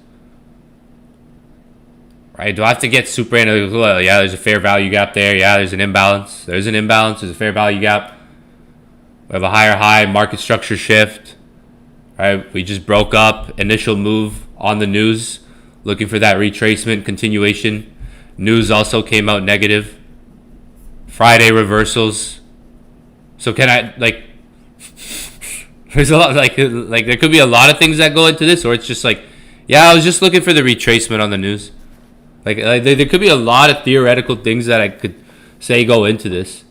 Right? Do I have to get super analytical? Yeah, there's a fair value gap there. Yeah, there's an imbalance. There's an imbalance. There's a fair value gap. We have a higher high, market structure shift. Right? We just broke up. Initial move on the news. Looking for that retracement, continuation. News also came out negative. Friday reversals. So can I, like, there's a lot, like there could be a lot of things that go into this, or it's just like, yeah, I was just looking for the retracement on the news. Like there could be a lot of theoretical things that I could say go into this.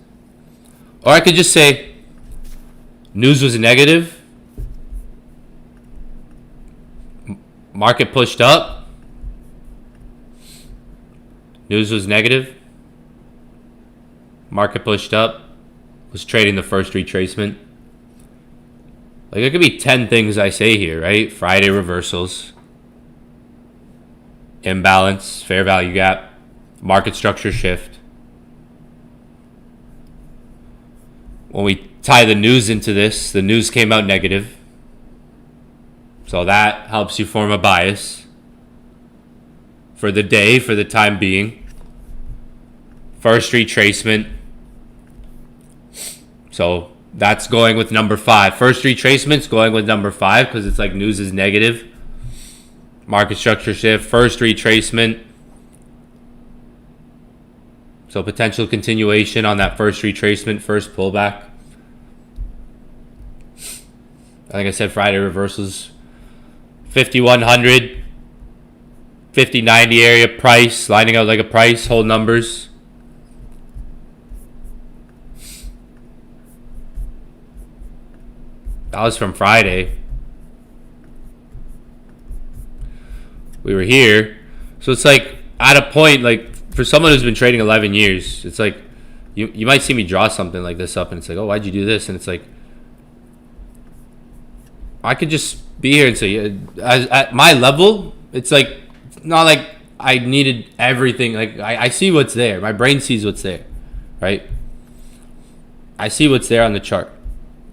Or I could just say, news was negative. Market pushed up. News was negative. Market pushed up. Was trading the first retracement. Like, there could be 10 things I say here, right? Friday reversals. Imbalance. Fair value gap. Market structure shift. When we tie the news into this, the news came out negative. So that helps you form a bias for the day, for the time being. First retracement. So that's going with number 5. First retracement's going with number 5 because it's like news is negative. Market structure shift. First retracement. So potential continuation on that first retracement, first pullback. Like I said, Friday reversals. 5100, 5090 area price, lining out like a price, hold numbers. That was from Friday. We were here. So it's like, at a point, like, for someone who's been trading 11 years, it's like, you might see me draw something like this up, and it's like, oh, why'd you do this? And it's like, I could just be here and say, at my level, it's like, not like I needed everything. Like, I see what's there. My brain sees what's there, right? I see what's there on the chart.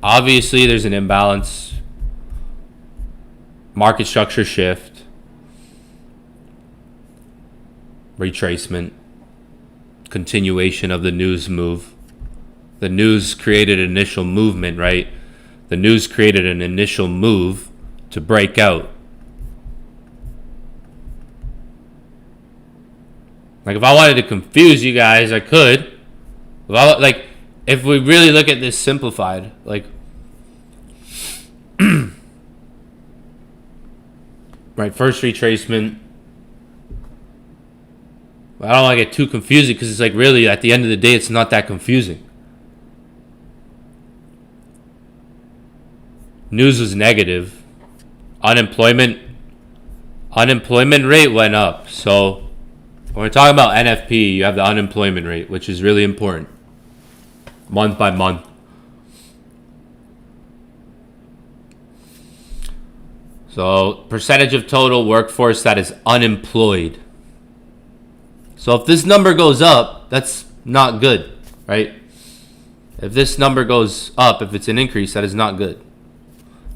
Obviously, there's an imbalance. Market structure shift. Retracement. Continuation of the news move. The news created an initial movement, right? The news created an initial move to break out. Like, if I wanted to confuse you guys, I could. If we really look at this simplified, like, right, first retracement. I don't want to get too confusing because it's like, really, at the end of the day, it's not that confusing. News was negative. Unemployment rate went up. So when we're talking about NFP, you have the unemployment rate, which is really important. Month by month. So percentage of total workforce that is unemployed. So if this number goes up, that's not good, right? If this number goes up, if it's an increase, that is not good.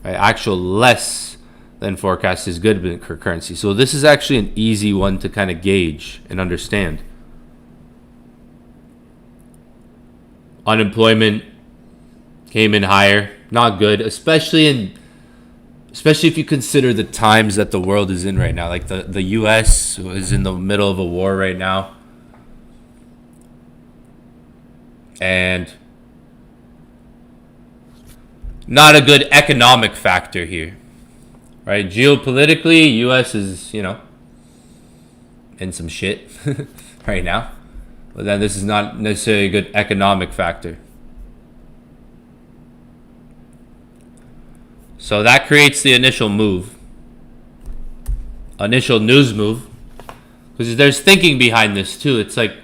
Right? Actual less than forecast is good in currency. So this is actually an easy one to kind of gauge and understand. Unemployment came in higher. Not good, especially if you consider the times that the world is in right now. Like the US is in the middle of a war right now. And not a good economic factor here. Right? Geopolitically, US is, in some shit right now. But then this is not necessarily a good economic factor. So that creates the initial move, initial news move, because there's thinking behind this too. It's like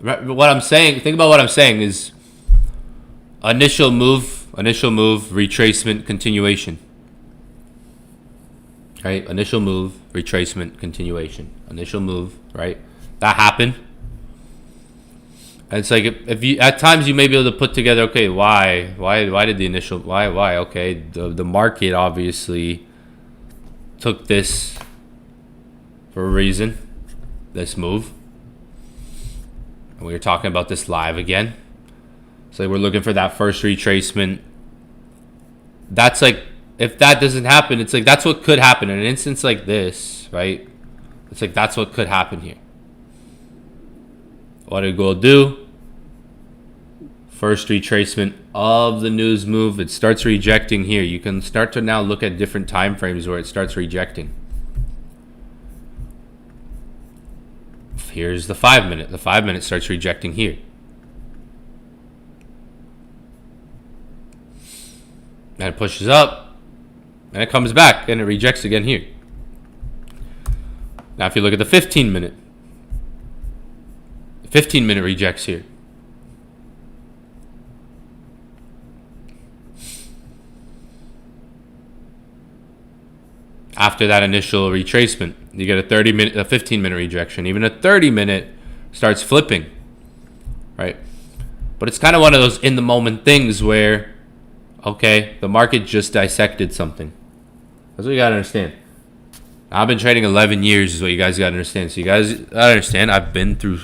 what I'm saying. Think about what I'm saying is initial move, retracement, continuation. Right? Initial move, retracement, continuation. Initial move, right? That happened. And it's like if you at times you may be able to put together, okay, why did the initial why okay, the market obviously took this for a reason, this move. And we were talking about this live again. So we're looking for that first retracement. That's like, if that doesn't happen, it's like that's what could happen in an instance like this, right? It's like that's what could happen here. What did gold do? First retracement of the news move. It starts rejecting here. You can start to now look at different time frames where it starts rejecting. Here's the 5 minute. The 5 minute starts rejecting here. And it pushes up. And it comes back and it rejects again here. Now if you look at the 15 minute. The 15 minute rejects here. After that initial retracement, you get a 15 minute rejection. Even a 30 minute starts flipping, right? But it's kind of one of those in the moment things where, okay, the market just dissected something. That's what you gotta understand. I've been trading 11 years is what you guys gotta understand. So you guys gotta understand I've been through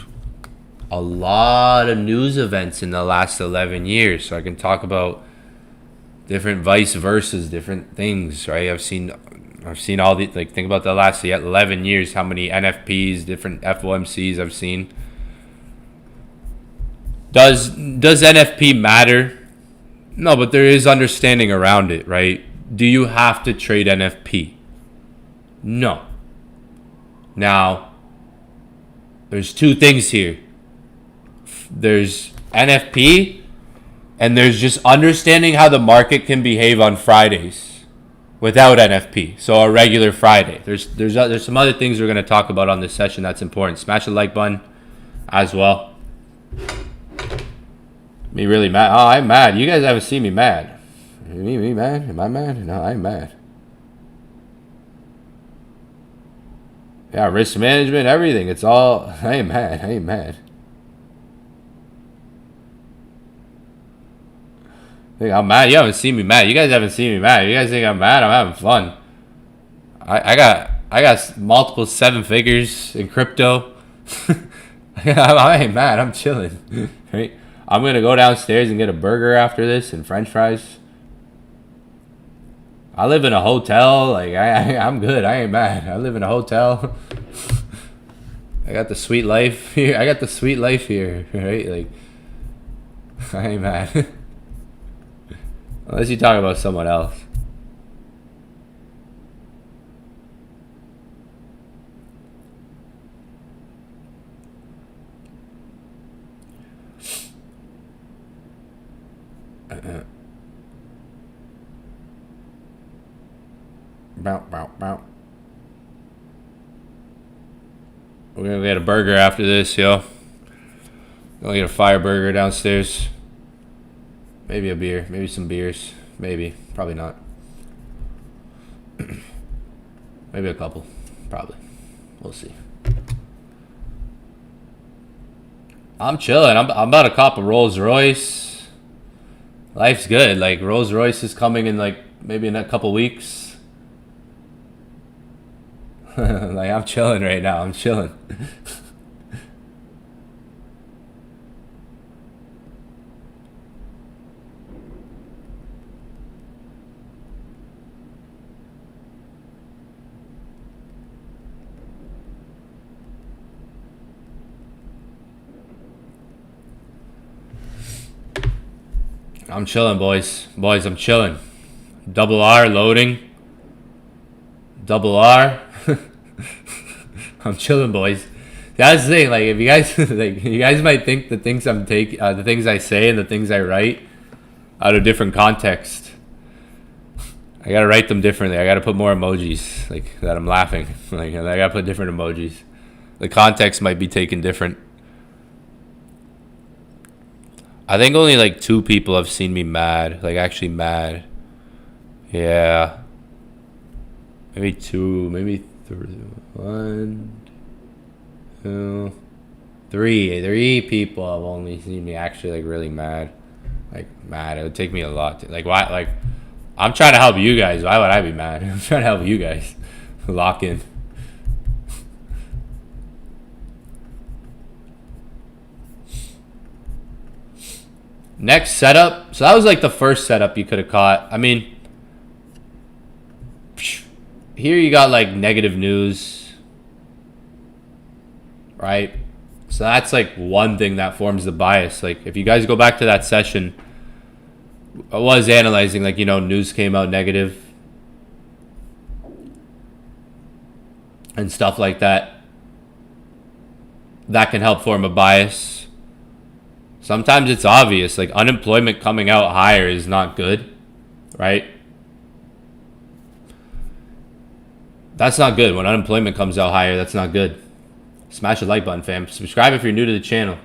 a lot of news events in the last 11 years. So I can talk about different vice versas, different things, right? I've seen all the, like, think about the last 11 years, how many NFPs, different FOMCs I've seen. Does NFP matter? No, but there is understanding around it, right? Do you have to trade NFP? No. Now, there's two things here. There's NFP, and there's just understanding how the market can behave on Fridays without NFP. So a regular Friday. There's some other things we're going to talk about on this session that's important. Smash the like button as well. Me really mad? Oh, I'm mad. You guys haven't seen me mad. Me mad? Am I mad? No, I'm mad. Yeah, risk management, everything. It's all, I ain't mad. I ain't mad. Think I'm mad? You haven't seen me mad. You guys haven't seen me mad. You guys think I'm mad? I'm having fun. I got multiple 7 figures in crypto. I ain't mad. I'm chilling. Right? I'm gonna go downstairs and get a burger after this and French fries. I live in a hotel. Like I'm good. I ain't mad. I live in a hotel. I got the sweet life here. Right? Like I ain't mad. Unless you talk about someone else. Bow. We're gonna get a burger after this, yo. Gonna get a fire burger downstairs. Maybe a beer, maybe some beers, maybe, probably not. Maybe a couple, probably. We'll see. I'm chilling. I'm about to cop a Rolls Royce. Life's good. Like Rolls Royce is coming in like maybe in a couple weeks. Like I'm chilling right now. I'm chilling. I'm chilling, boys. Boys, I'm chilling. Double R loading. Double R. I'm chilling, boys. That's the thing. Like, if you guys, like, you guys might think the things I'm taking, the things I say and the things I write, out of different context. I gotta write them differently. I gotta put more emojis, like that I'm laughing. Like I gotta put different emojis. The context might be taken different. I think only like 2 people have seen me mad, like actually mad. Yeah. Maybe 2, maybe 3. 1, 2, 3. 3 people have only seen me actually like really mad. Like mad. It would take me a lot to, like why, like I'm trying to help you guys. Why would I be mad? I'm trying to help you guys. Lock in. Next setup. So that was like the first setup you could have caught. I mean, here you got like negative news, right? So that's like one thing that forms the bias. Like if you guys go back to that session, I was analyzing like, you know, news came out negative and stuff like that. That can help form a bias. Sometimes it's obvious, like unemployment coming out higher is not good, right? That's not good. When unemployment comes out higher, that's not good. Smash the like button, fam. Subscribe if you're new to the channel.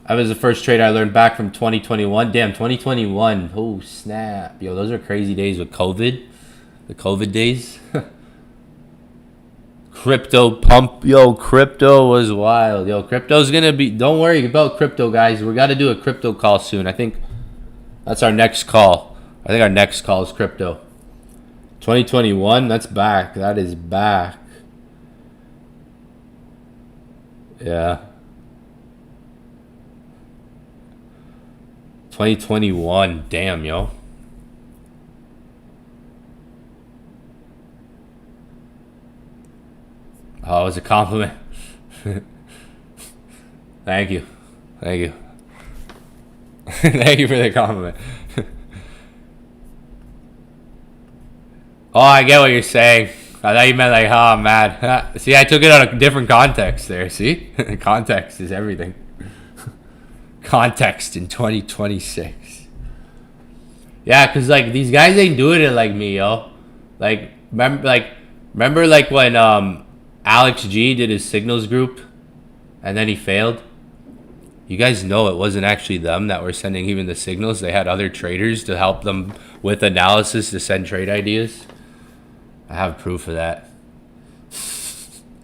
That was the first trade I learned back from 2021. Damn, 2021. Oh, snap. Yo, those are crazy days with COVID. The COVID days. Crypto pump. Yo, crypto was wild. Yo, crypto's gonna be... Don't worry about crypto, guys. We got to do a crypto call soon. I think that's our next call. I think our next call is crypto. 2021, that's back. That is back. Yeah. 2021. Damn, yo. Oh, it was a compliment. Thank you. Thank you. Thank you for the compliment. Oh, I get what you're saying. I thought you meant like, oh, I'm mad. See, I took it out of a different context there. See? Context is everything. Context in 2026. Yeah, because like these guys ain't doing it like me, yo. Like, remember like when Alex G did his signals group and then he failed? You guys know it wasn't actually them that were sending even the signals. They had other traders to help them with analysis to send trade ideas. I have proof of that.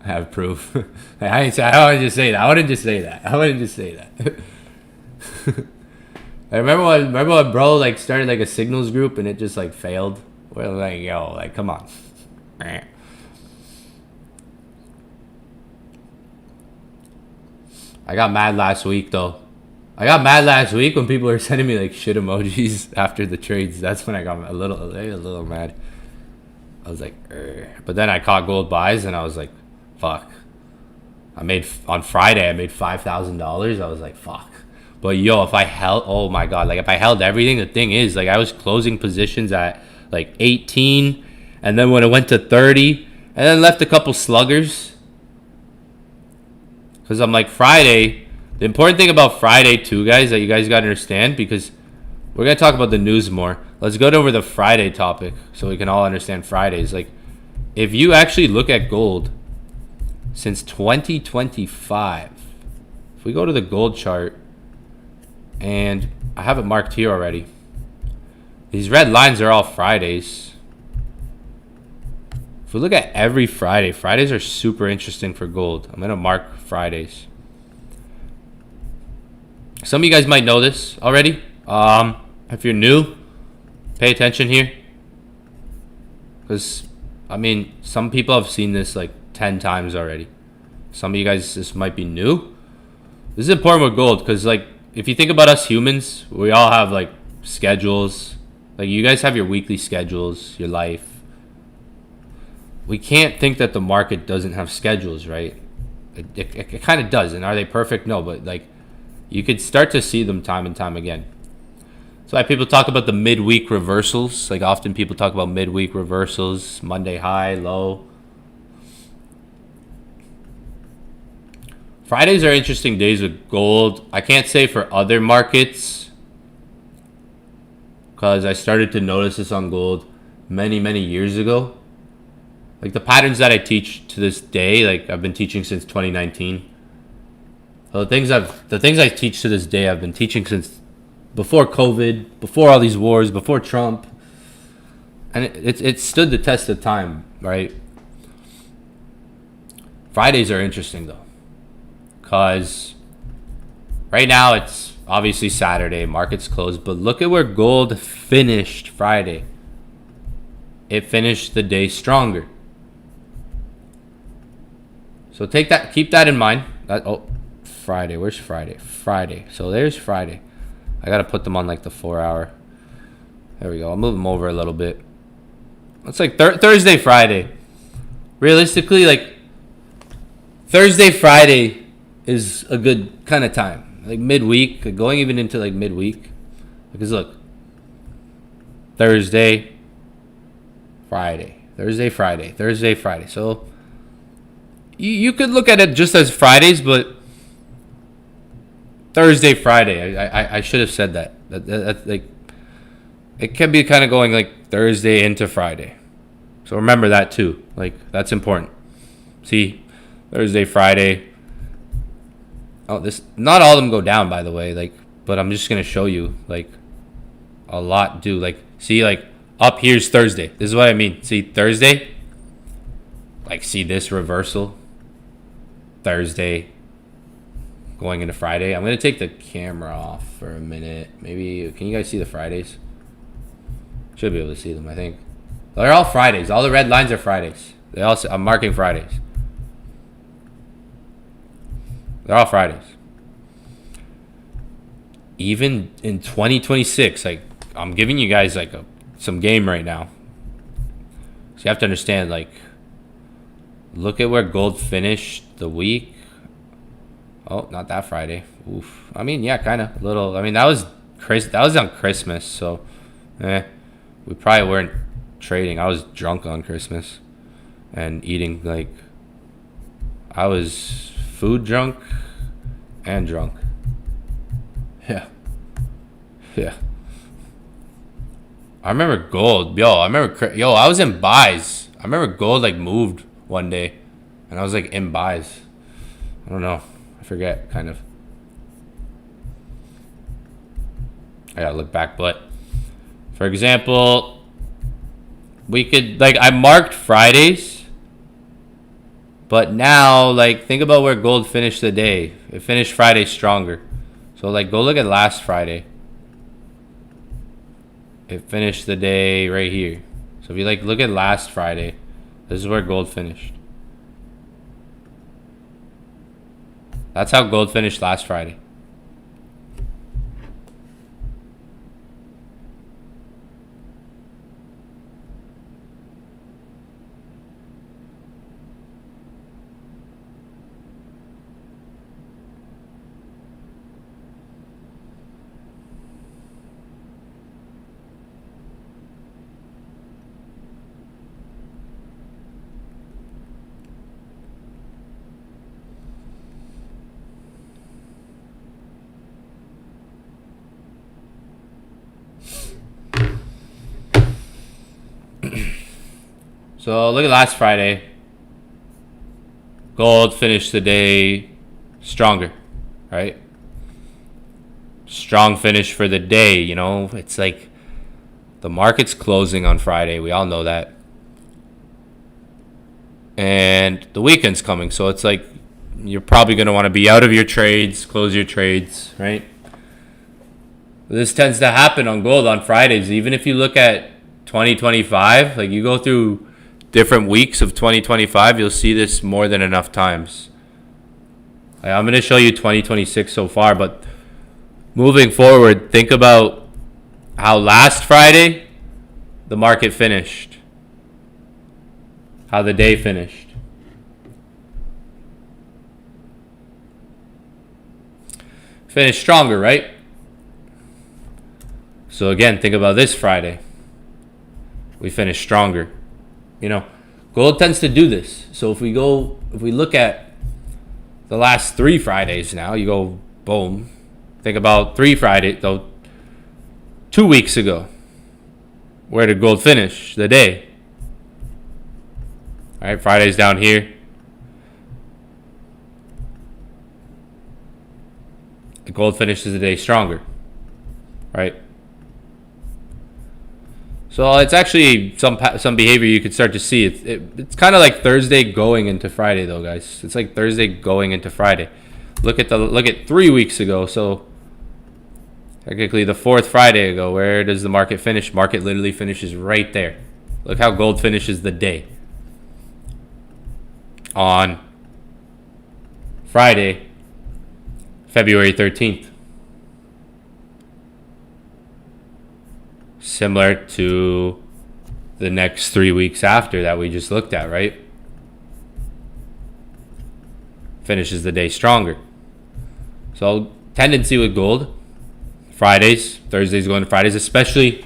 I have proof. I wouldn't just say that. I wouldn't just say that. I wouldn't just say that. I remember when bro like started like a signals group and it just like failed. We're like, yo, like come on. I got mad last week though. I got mad last week when people were sending me like shit emojis after the trades. That's when I got a little mad. I was like, but then I caught gold buys and I was like, fuck. On Friday I made $5,000. I was like, fuck. But yo, if I held, oh my god, like if I held everything, the thing is, like I was closing positions at like 18, and then when it went to 30, and then left a couple sluggers. Because I'm like, Friday, the important thing about Friday too, guys, that you guys got to understand, because we're going to talk about the news more. Let's go over the Friday topic so we can all understand Fridays. Like, if you actually look at gold since 2025, if we go to the gold chart, and I have it marked here already. These red lines are all Fridays. If we look at every Friday, Fridays are super interesting for gold. I'm going to mark Fridays. Some of you guys might know this already. If you're new, pay attention here. Because, I mean, some people have seen this like 10 times already. Some of you guys, this might be new. This is important with gold because, like, if you think about us humans, we all have like schedules. Like you guys have your weekly schedules, your life. We can't think that the market doesn't have schedules, right? It kind of does. And are they perfect? No, but like you could start to see them time and time again. That's why people talk about the midweek reversals. Like often people talk about midweek reversals, Monday high, low. Fridays are interesting days with gold. I can't say for other markets because I started to notice this on gold. many years ago. Like the patterns that I teach to this day, like I've been teaching since 2019. So the things I teach to this day, I've been teaching since before COVID, before all these wars, before Trump, and it stood the test of time, right? Fridays are interesting though, cause right now it's obviously Saturday, market's closed, but look at where gold finished Friday. It finished the day stronger. So keep that in mind. Friday, where's Friday? Friday. So there's Friday. I gotta put them on like the 4 hour. There we go. I'll move them over a little bit. It's like Thursday, Friday. Realistically, like Thursday, Friday is a good kind of time. Like midweek, going even into like midweek. Because look, Thursday, Friday. Thursday, Friday. Thursday, Friday. So you could look at it just as Fridays, but Thursday, Friday. I should have said that. That like it can be kind of going like Thursday into Friday. So remember that too. Like that's important. See, Thursday, Friday. Oh, this not all of them go down, by the way. Like, but I'm just gonna show you like a lot do. Like, see, like up here's Thursday. This is what I mean. See Thursday. Like, see this reversal. Thursday. Going into Friday. I'm gonna take the camera off for a minute. Maybe can you guys see the Fridays? Should be able to see them, I think. They're all Fridays. All the red lines are Fridays. I'm marking Fridays. They're all Fridays. Even in 2026, like I'm giving you guys like some game right now. So you have to understand, like, look at where gold finished the week. Oh, not that Friday. Oof. I mean, yeah, kind of. Little. I mean, that was on Christmas, so we probably weren't trading. I was drunk on Christmas and eating, like, I was food drunk and drunk. Yeah. I remember gold. I was in buys. I remember gold, like, moved one day and I was, like, in buys. I don't know. I forget, kind of. I gotta look back, but for example, we could, like, I marked Fridays, but now, like, think about where gold finished the day. It finished Friday stronger. So, like, go look at last Friday. It finished the day right here. So if you, like, look at last Friday, this is where gold finished. That's how gold finished last Friday. So look at last Friday. Gold finished the day stronger, right? Strong finish for the day, you know? It's like the market's closing on Friday. We all know that. And the weekend's coming, so it's like you're probably going to want to be out of your trades, close your trades, right? This tends to happen on gold on Fridays. Even if you look at 2025, like you go through different weeks of 2025, you'll see this more than enough times. I'm going to show you 2026 so far, but moving forward, think about how last Friday the market finished, how the day finished. Finished stronger, right? So again, think about this Friday. We finished stronger. You know, gold tends to do this. So if we look at the last 3 Fridays now, you go, boom. Think about 3 Fridays, though, 2 weeks ago. where did gold finish the day? All right, Friday's down here. The gold finishes the day stronger, right? So it's actually some behavior you could start to see. It's kind of like Thursday going into Friday, though, guys. It's like Thursday going into Friday. Look at 3 weeks ago. So technically the fourth Friday ago, where does the market finish? Market literally finishes right there. Look how gold finishes the day on Friday, February 13th. Similar to the next 3 weeks after that we just looked at, right? Finishes the day stronger. So tendency with gold, Fridays, Thursdays going to Fridays, especially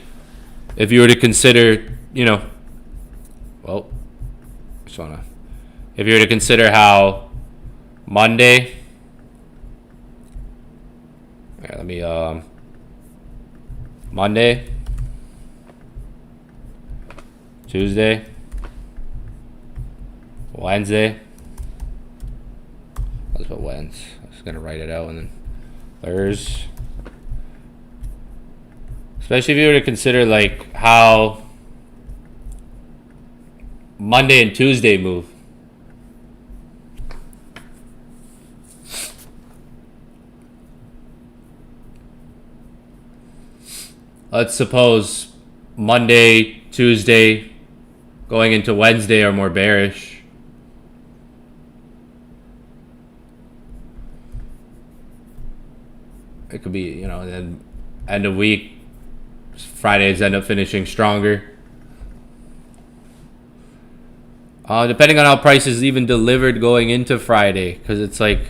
if you were to consider, if you were to consider how Monday, Monday, Tuesday, Wednesday. Let's put Wednesday. I was gonna write it out, and then Thursday. Especially if you were to consider like how Monday and Tuesday move. Let's suppose Monday, Tuesday, going into Wednesday are more bearish. It could be, then end of week, Fridays end up finishing stronger. Depending on how price is even delivered going into Friday, because it's like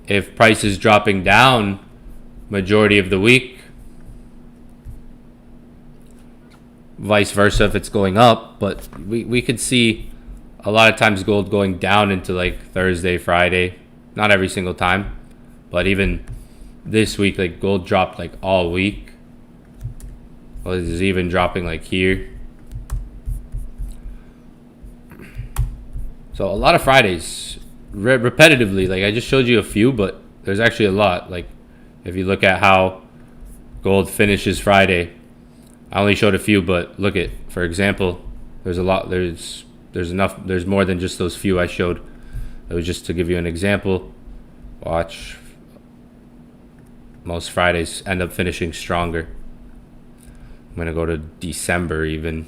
if price is dropping down majority of the week, vice versa if it's going up. But we could see a lot of times gold going down into like Thursday, Friday. Not every single time, but even this week, like gold dropped like all week. Well, it's even dropping like here. So a lot of Fridays repetitively, like I just showed you a few, but there's actually a lot. Like if you look at how gold finishes Friday, I only showed a few, but look at, for example, there's a lot, there's enough, there's more than just those few I showed. It was just to give you an example. Watch. Most Fridays end up finishing stronger. I'm going to go to December even.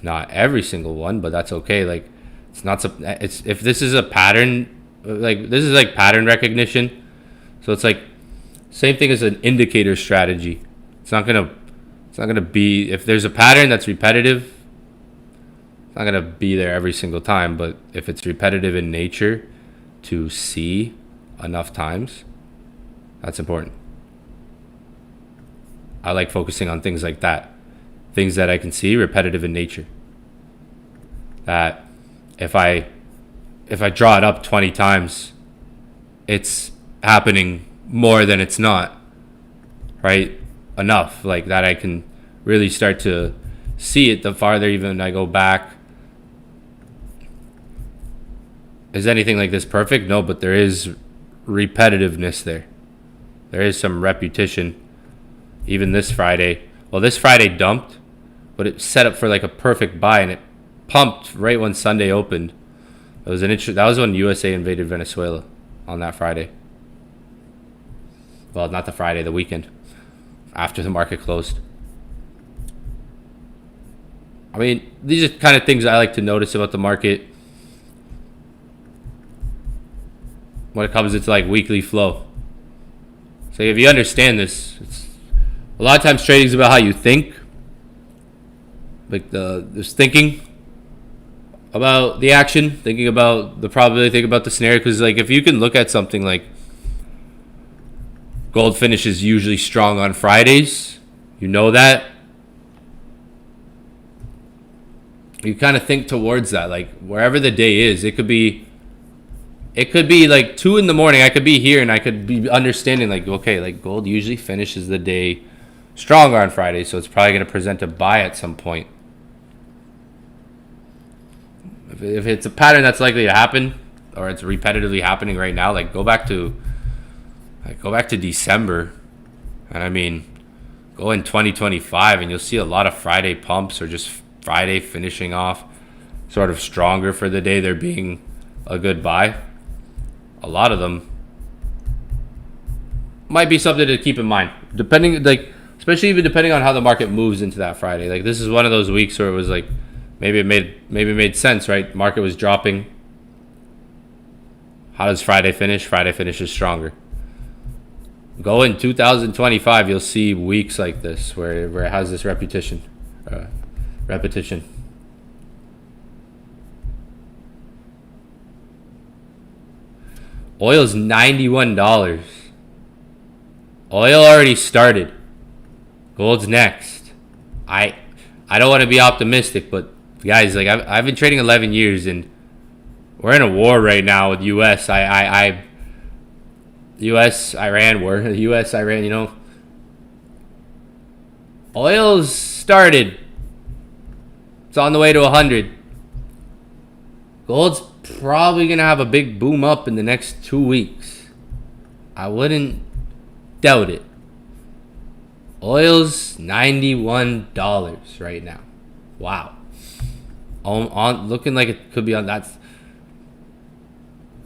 Not every single one, but that's okay. Like, it's if this is a pattern, like this is like pattern recognition. So it's like same thing as an indicator strategy. It's not gonna be, if there's a pattern that's repetitive, it's not gonna be there every single time. But if it's repetitive in nature to see enough times, that's important. I like focusing on things like that. Things that I can see repetitive in nature. That if I draw it up 20 times, it's happening more than it's not. Right? Enough like that I can really start to see it the farther even I go back. Is anything like this perfect? No, but there is repetitiveness there. There is some repetition. Even this Friday. Well, this Friday dumped, but it set up for like a perfect buy, and it pumped right when Sunday opened. It was that was when USA invaded Venezuela on that Friday. Well, not the Friday, the weekend after the market closed. I mean, these are kind of things I like to notice about the market when it comes into like weekly flow. So if you understand this, a lot of times trading is about how you think. Like there's thinking about the action, thinking about the probability, thinking about the scenario. Because like if you can look at something like gold finishes usually strong on Fridays, you know that. You kind of think towards that, like wherever the day is. It could be like 2 a.m. I could be here and I could be understanding like, okay, like gold usually finishes the day stronger on Friday, so it's probably going to present a buy at some point. If it's a pattern that's likely to happen, or it's repetitively happening right now, like go back to December, and I mean, go in 2025, and you'll see a lot of Friday pumps, or just Friday finishing off sort of stronger for the day, there being a good buy. A lot of them might be something to keep in mind, depending, like, especially even depending on how the market moves into that Friday. Like, this is one of those weeks where it was like, maybe it made sense, right? Market was dropping. How does Friday finish? Friday finishes stronger. Go in 2025, you'll see weeks like this where it has this repetition. Oil's $91. Oil already started. Gold's next. I don't want to be optimistic, but guys, like I've been trading 11 years, and we're in a war right now with U.S. U.S.-Iran war. U.S.-Iran, you know. Oil's started. It's on the way to 100. Gold's probably going to have a big boom up in the next 2 weeks. I wouldn't doubt it. Oil's $91 right now. Wow. Looking like it could be on that.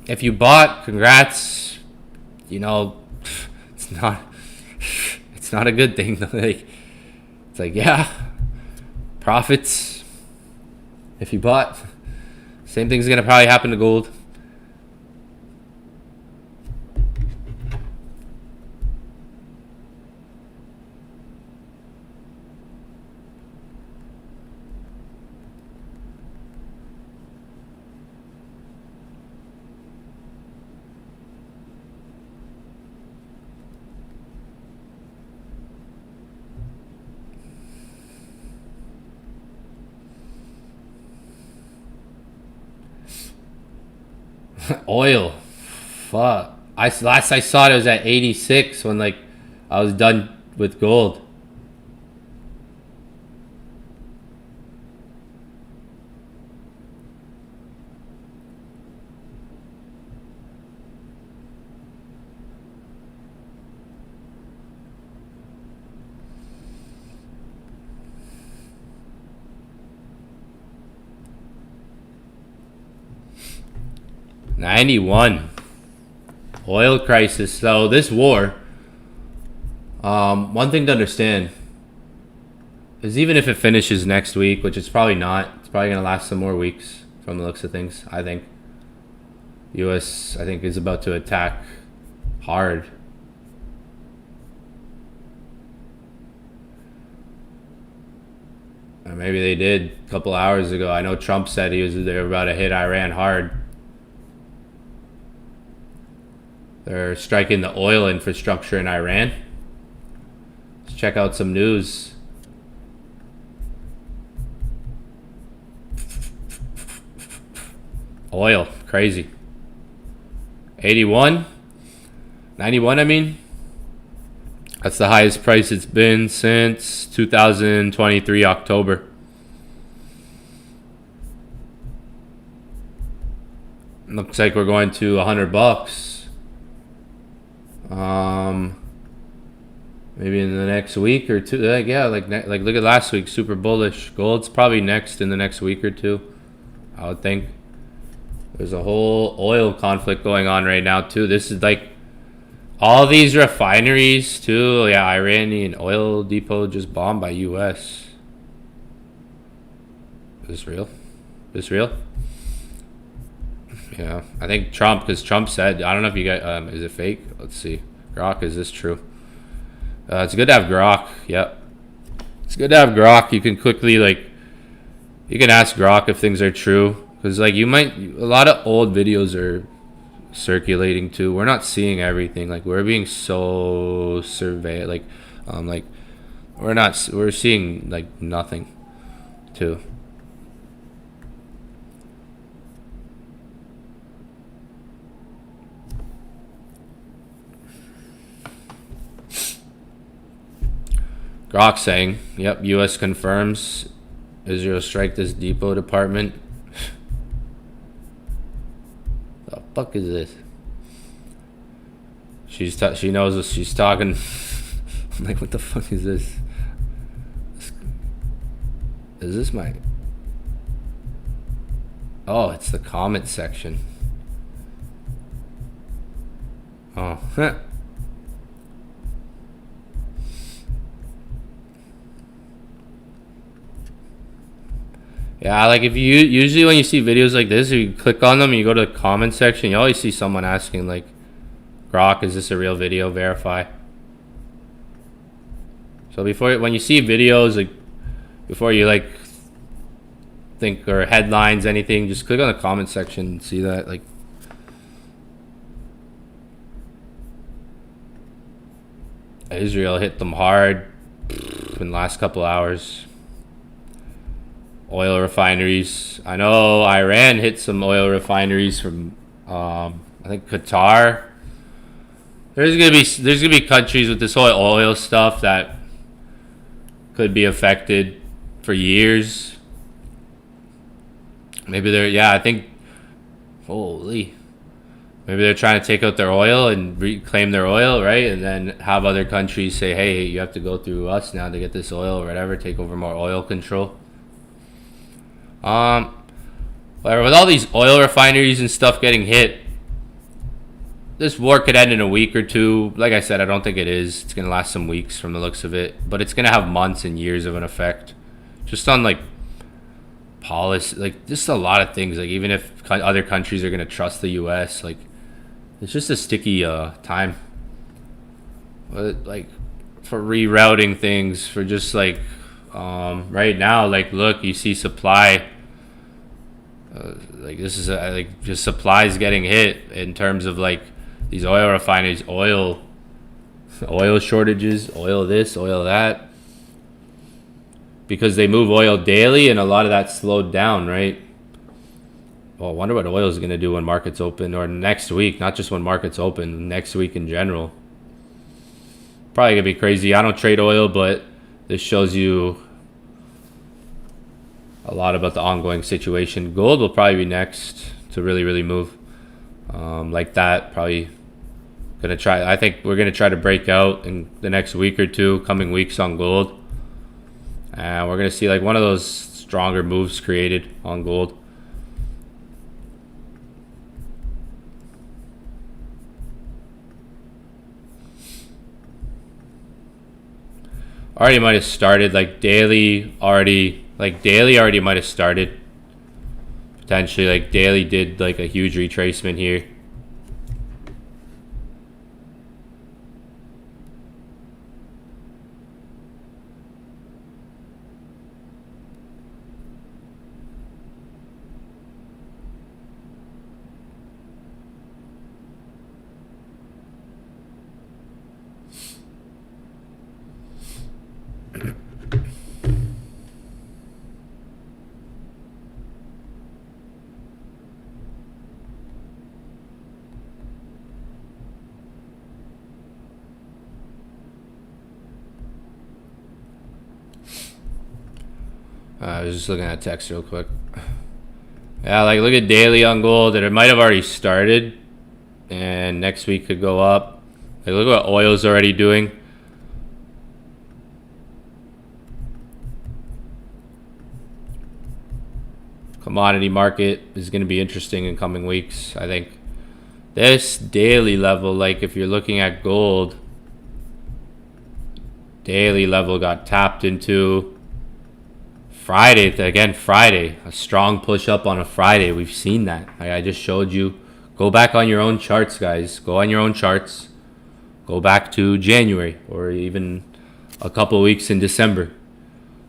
If you bought, congrats. You know, it's not a good thing. Like, it's like, yeah, profits. If you bought, same thing's gonna probably happen to gold. Oil, fuck. Last I saw it was at 86 when like I was done with gold. $91. Oil crisis. So this war, one thing to understand is even if it finishes next week, which it's probably not, it's probably going to last some more weeks from the looks of things, I think. U.S., I think, is about to attack hard. Or maybe they did a couple hours ago. I know Trump said they were about to hit Iran hard. They're striking the oil infrastructure in Iran. Let's check out some news. Oil, crazy. 81, 91, I mean. That's the highest price it's been since 2023 October. Looks like we're going to $100. Maybe in the next week or two. Like look at last week, super bullish. Gold's probably next in the next week or two, I would think. There's a whole oil conflict going on right now too. This is like all these refineries too. Yeah, Iranian oil depot just bombed by U.S. Is this real? Is this real? Yeah, I think Trump, because Trump said, I don't know if you guys, is it fake? Let's see. Grok, is this true? It's good to have Grok. Yep. It's good to have Grok. You can quickly, like, you can ask Grok if things are true. Because, like, a lot of old videos are circulating too. We're not seeing everything. Like, we're being so surveyed. Like, we're seeing, like, nothing too. Grok saying, yep, U.S. confirms Israel strike this depot department. The fuck is this? She knows what she's talking. I'm like, what the fuck is this? Is this my... Oh, it's the comment section. Oh, yeah, like if you usually when you see videos like this, you click on them and you go to the comment section, you always see someone asking like, Grok, is this a real video? Verify. So when you see videos, like before you like think or headlines, anything, just click on the comment section and see that. Like, Israel hit them hard in the last couple hours. Oil refineries. I know Iran hit some oil refineries from I think Qatar. There's gonna be countries with this whole oil stuff that could be affected for years. Maybe I think, holy, maybe they're trying to take out their oil and reclaim their oil, right? And then have other countries say, hey, you have to go through us now to get this oil or whatever, take over more oil control. But with all these oil refineries and stuff getting hit, this war could end in a week or two. Like I said, I don't think it is. It's going to last some weeks from the looks of it. But it's going to have months and years of an effect. Just on, like, policy. Like, just a lot of things. Like, even if other countries are going to trust the U.S., like, it's just a sticky time. Like, for rerouting things, for just, like, right now, like, look, you see supply. Like, this is, like, just supplies getting hit in terms of, like, these oil refineries, oil shortages, oil this, oil that. Because they move oil daily and a lot of that slowed down, right? Well, I wonder what oil is going to do when markets open, or next week, not just when markets open, next week in general. Probably going to be crazy. I don't trade oil, but this shows you a lot about the ongoing situation. Gold will probably be next to really, really move. Like that, probably gonna try. I think we're gonna try to break out in the next week or two, coming weeks on gold, and we're gonna see like one of those stronger moves created on gold. Already might have started, like daily already might have started. Potentially, like daily did like a huge retracement here. I was just looking at text real quick. Yeah, like look at daily on gold, and it might have already started, and next week could go up. Like look what oil's already doing. Commodity market is going to be interesting in coming weeks. I think this daily level, like if you're looking at gold, daily level got tapped into Friday, a strong push up on a Friday. We've seen that. I just showed you. Go back on your own charts, guys. Go on your own charts. Go back to January or even a couple of weeks in December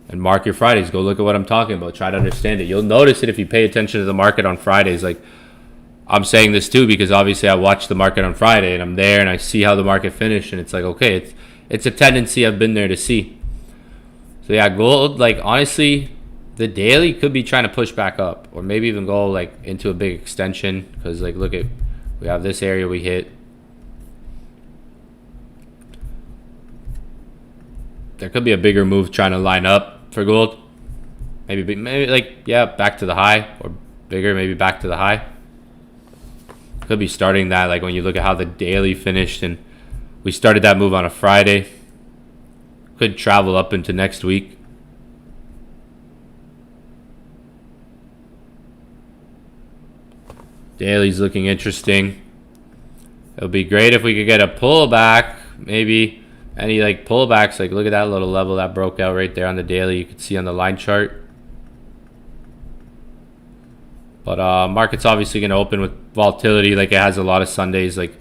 and mark your Fridays. Go look at what I'm talking about. Try to understand it. You'll notice it if you pay attention to the market on Fridays. Like I'm saying this too because obviously I watch the market on Friday and I'm there and I see how the market finished and it's like, okay, it's a tendency I've been there to see. So yeah, gold, like honestly, the daily could be trying to push back up or maybe even go like into a big extension because like look at, we have this area we hit. there could be a bigger move trying to line up for gold. Maybe like, yeah, back to the high, or bigger, maybe back to the high. Could be starting that, like when you look at how the daily finished, and we started that move on a Friday. Could travel up into next week. Daily's looking interesting. It would be great if we could get a pullback. Maybe any like pullbacks. Like look at that little level that broke out right there on the daily. You can see on the line chart. But market's obviously going to open with volatility like it has a lot of Sundays. Like,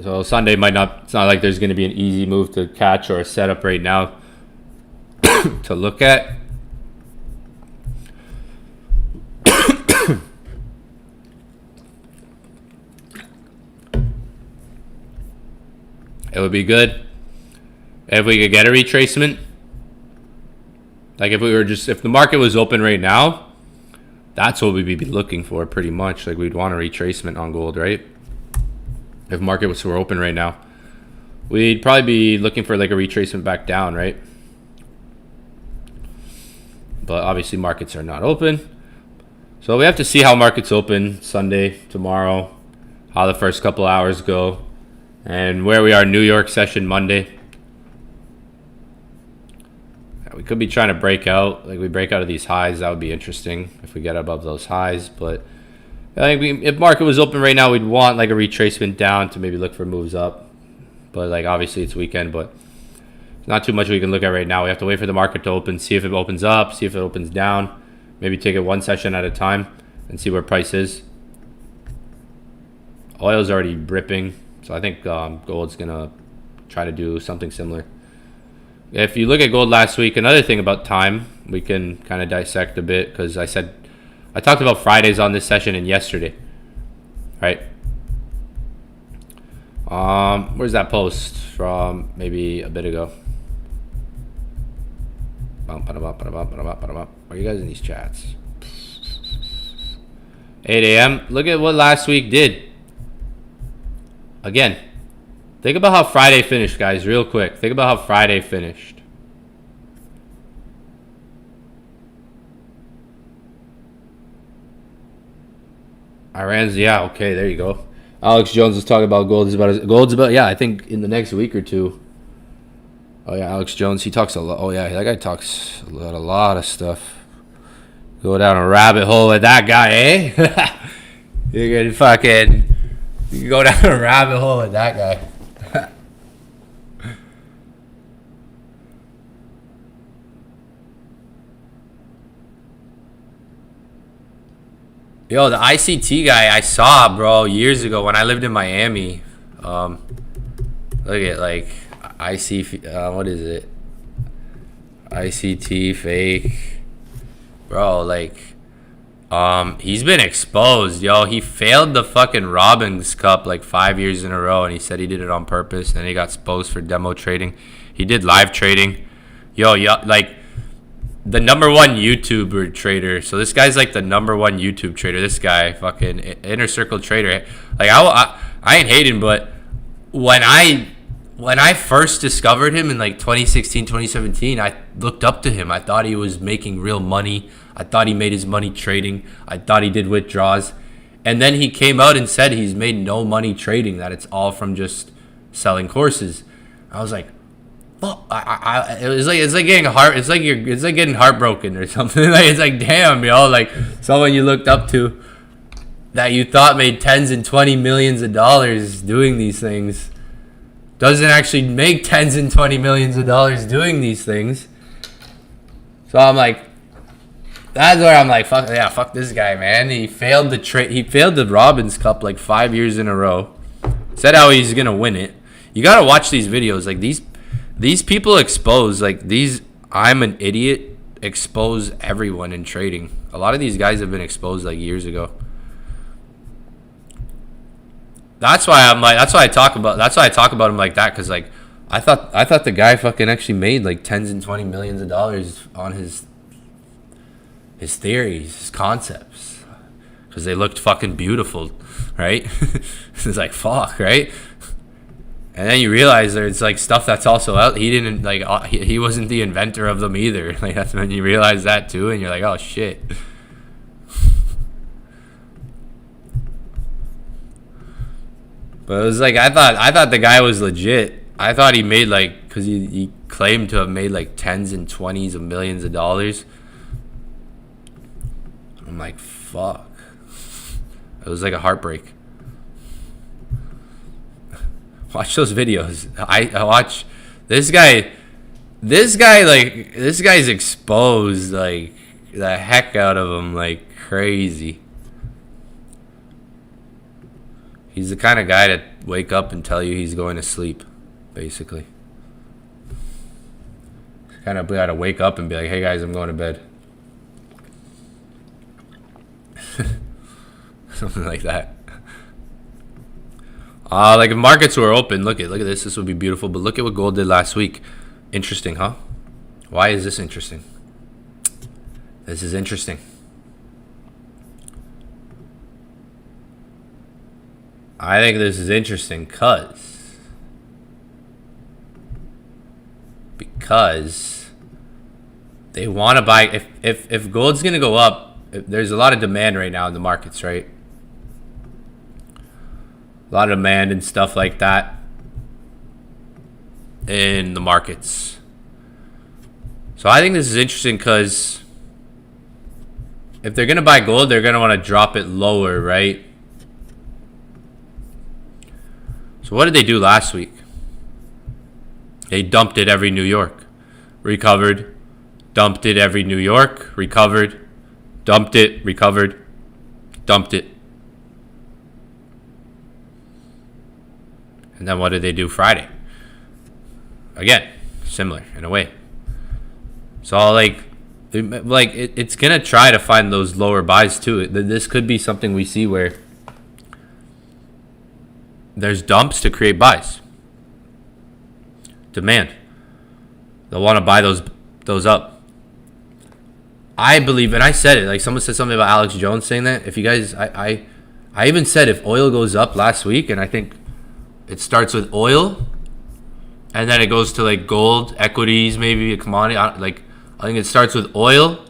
so Sunday might not, it's not like there's going to be an easy move to catch or a setup right now to look at. It would be good if we could get a retracement. Like if the market was open right now, that's what we'd be looking for pretty much. Like we'd want a retracement on gold, right? If market were open right now, we'd probably be looking for like a retracement back down, right? But obviously markets are not open. So we have to see how markets open Sunday, tomorrow, how the first couple hours go, and where we are New York session Monday. We could be trying to break out, like we break out of these highs. That would be interesting if we get above those highs. But I think if market was open right now, we'd want like a retracement down to maybe look for moves up. But like obviously it's weekend, but not too much we can look at right now. We have to wait for the market to open, see if it opens up, see if it opens down. Maybe take it one session at a time and see where price is. Oil's already ripping, so I think gold's gonna try to do something similar. If you look at gold last week, another thing about time we can kind of dissect a bit, because I talked about Fridays on this session and yesterday, right? Where's that post from maybe a bit ago? Are you guys in these chats? 8 a.m. Look at what last week did. Again, think about how Friday finished, guys, real quick. Think about how Friday finished. Iran's, yeah, okay, there you go. Alex Jones is talking about gold. Gold's about, yeah, I think in the next week or two. Oh, yeah, Alex Jones, he talks a lot. Oh, yeah, that guy talks about a lot of stuff. Go down a rabbit hole with that guy, eh? You can go down a rabbit hole with that guy. Yo, the ICT guy I saw, bro, years ago when I lived in Miami. Look at like what is it? ICT fake, bro. Like, he's been exposed, yo. He failed the fucking Robbins Cup like 5 years in a row, and he said he did it on purpose. And he got exposed for demo trading. He did live trading, yo, like. The number one YouTuber trader. So this guy's like the number one YouTube trader. This guy, fucking inner circle trader. Like I ain't hating, but when I first discovered him in like 2016, 2017, I looked up to him. I thought he was making real money. I thought he made his money trading. I thought he did withdrawals. And then he came out and said he's made no money trading, that it's all from just selling courses. I was like, well, it's like getting heartbroken or something. Like, it's like, damn, yo, like someone you looked up to that you thought made tens and 20 millions of dollars doing these things doesn't actually make tens and 20 millions of dollars doing these things. So I'm like, that's where I'm like, fuck this guy, man. He failed the Robbins Cup like 5 years in a row. Said how he's gonna win it. You gotta watch these videos. Like these people expose, like these I'm an idiot expose everyone in trading. A lot of these guys have been exposed like years ago. That's why I talk about him like that, because like I thought the guy fucking actually made like tens and 20 millions of dollars on his theories, his concepts, because they looked fucking beautiful, right? It's like, fuck, right? And then you realize there's like stuff that's also out. He didn't like. He wasn't the inventor of them either. Like that's when you realize that too, and you're like, oh shit. But it was like I thought the guy was legit. I thought he made like, because he claimed to have made like tens and twenties of millions of dollars. I'm like, fuck. It was like a heartbreak. Watch those videos. I watch this guy. This guy's exposed like the heck out of him like crazy. He's the kind of guy to wake up and tell you he's going to sleep, basically. Kind of got to wake up and be like, hey guys, I'm going to bed. Something like that. Like if markets were open, look at this. This would be beautiful. But look at what gold did last week. Interesting, huh? Why is this interesting? This is interesting. I think this is interesting because they want to buy. If gold's gonna go up, there's a lot of demand right now in the markets, right? A lot of demand and stuff like that in the markets. So I think this is interesting because if they're gonna buy gold, they're gonna want to drop it lower, right? So what did they do last week? They dumped it every New York, recovered, dumped it every New York, recovered, dumped it, recovered, dumped it. And then what did they do Friday? Again, similar in a way. So it's gonna try to find those lower buys too. This could be something we see where there's dumps to create buys. Demand. They'll want to buy those up. I believe, and I said it, like someone said something about Alex Jones saying that. If you guys, I even said if oil goes up last week, and I think it starts with oil, and then it goes to like gold, equities, maybe a commodity. Like I think it starts with oil.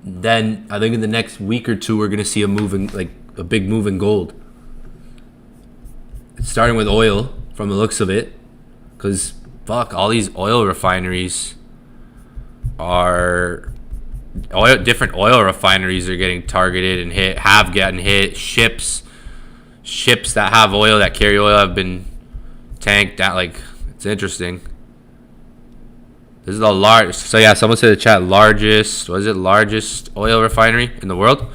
Then I think in the next week or two we're gonna see a big move in gold. It's starting with oil from the looks of it, because fuck, all these oil refineries are different oil refineries are getting targeted and have gotten hit. Ships that have oil, that carry oil, have been tanked down. Like, it's interesting. This is the largest. So yeah, someone said in the chat, largest oil refinery in the world.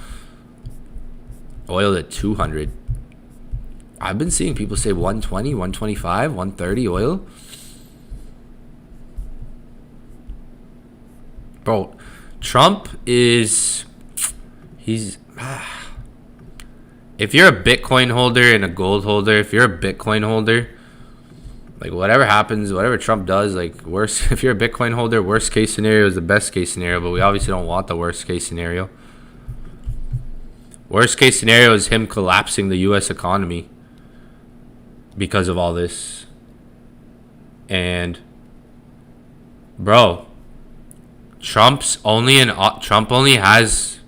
Oil at 200. I've been seeing people say 120, 125, 130 oil. Bro, Trump is... If you're a Bitcoin holder and a gold holder, if you're a Bitcoin holder, like whatever happens, whatever Trump does, like if you're a Bitcoin holder, worst case scenario is the best case scenario, but we obviously don't want the worst case scenario. Worst case scenario is him collapsing the U.S. economy because of all this. And, bro, Trump only has,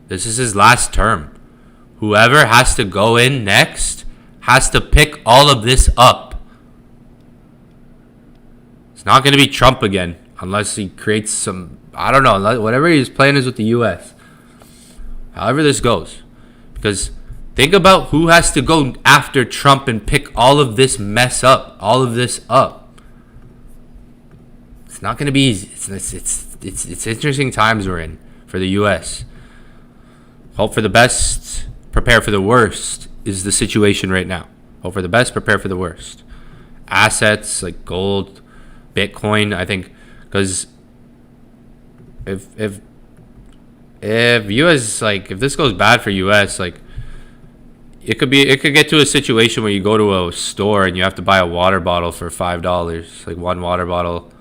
this is his last term. Whoever has to go in next has to pick all of this up. It's not going to be Trump again unless he creates some, I don't know, whatever his plan is with the U.S. However this goes. Because think about who has to go after Trump and pick all of this mess up, all of this up. It's not going to be easy. It's interesting times we're in for the U.S. Hope for the best, prepare for the worst is the situation right now. Hope for the best, prepare for the worst. Assets like gold, Bitcoin, I think, because if U.S. like if this goes bad for U.S. like it could get to a situation where you go to a store and you have to buy a water bottle for $5, like one water bottle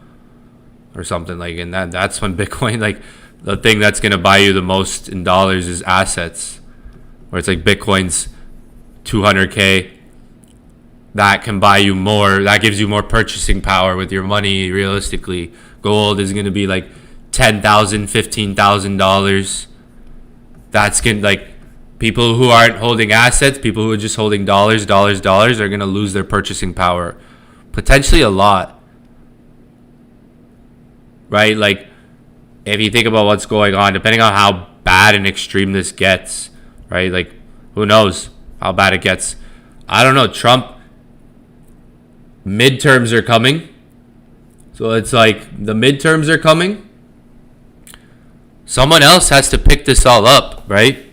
or something, like, and that's when Bitcoin, like the thing that's gonna buy you the most in dollars is assets, where it's like Bitcoin's 200K. That can buy you more. That gives you more purchasing power with your money. Realistically, gold is going to be like $10,000, $15,000. That's going to, like, people who aren't holding assets, people who are just holding dollars, are going to lose their purchasing power. Potentially a lot. Right? Like, if you think about what's going on, depending on how bad and extreme this gets, right? Like, who knows how bad it gets. I don't know. Trump, midterms are coming. So it's like the midterms are coming. Someone else has to pick this all up, right?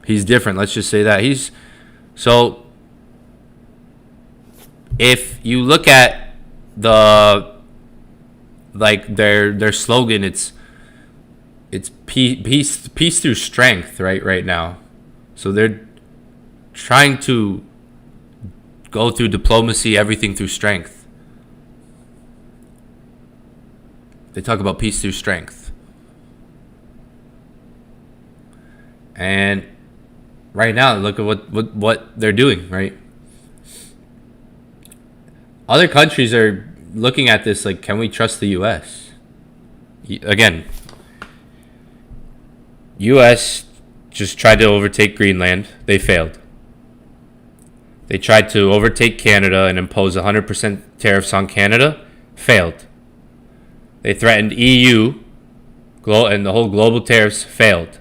He's different. Let's just say that. So if you look at their slogan, it's peace through strength, right now. So they're trying to go through diplomacy, everything through strength. They talk about peace through strength. And right now, look at what they're doing, right? Other countries are looking at this like, can we trust the U.S.? Again, U.S. just tried to overtake Greenland. They failed. They tried to overtake Canada and impose 100% tariffs on Canada. Failed. They threatened EU, and the whole global tariffs failed.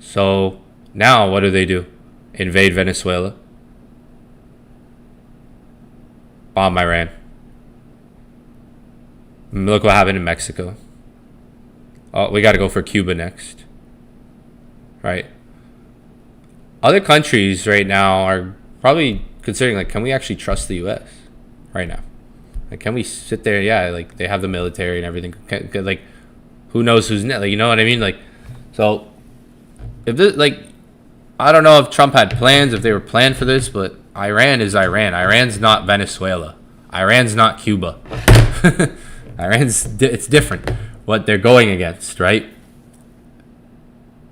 So now what do? Invade Venezuela. Bomb Iran. Look what happened in Mexico. Oh, we got to go for Cuba next. Right? Other countries right now are probably considering, like, can we actually trust the U.S. right now? Like, can we sit there? Yeah, like, they have the military and everything. Like, who knows who's net? Like, you know what I mean? Like, so if this, like, I don't know if Trump had plans, if they were planned for this, but Iran is Iran. Iran's not Venezuela. Iran's not Cuba. It's different what they're going against, right?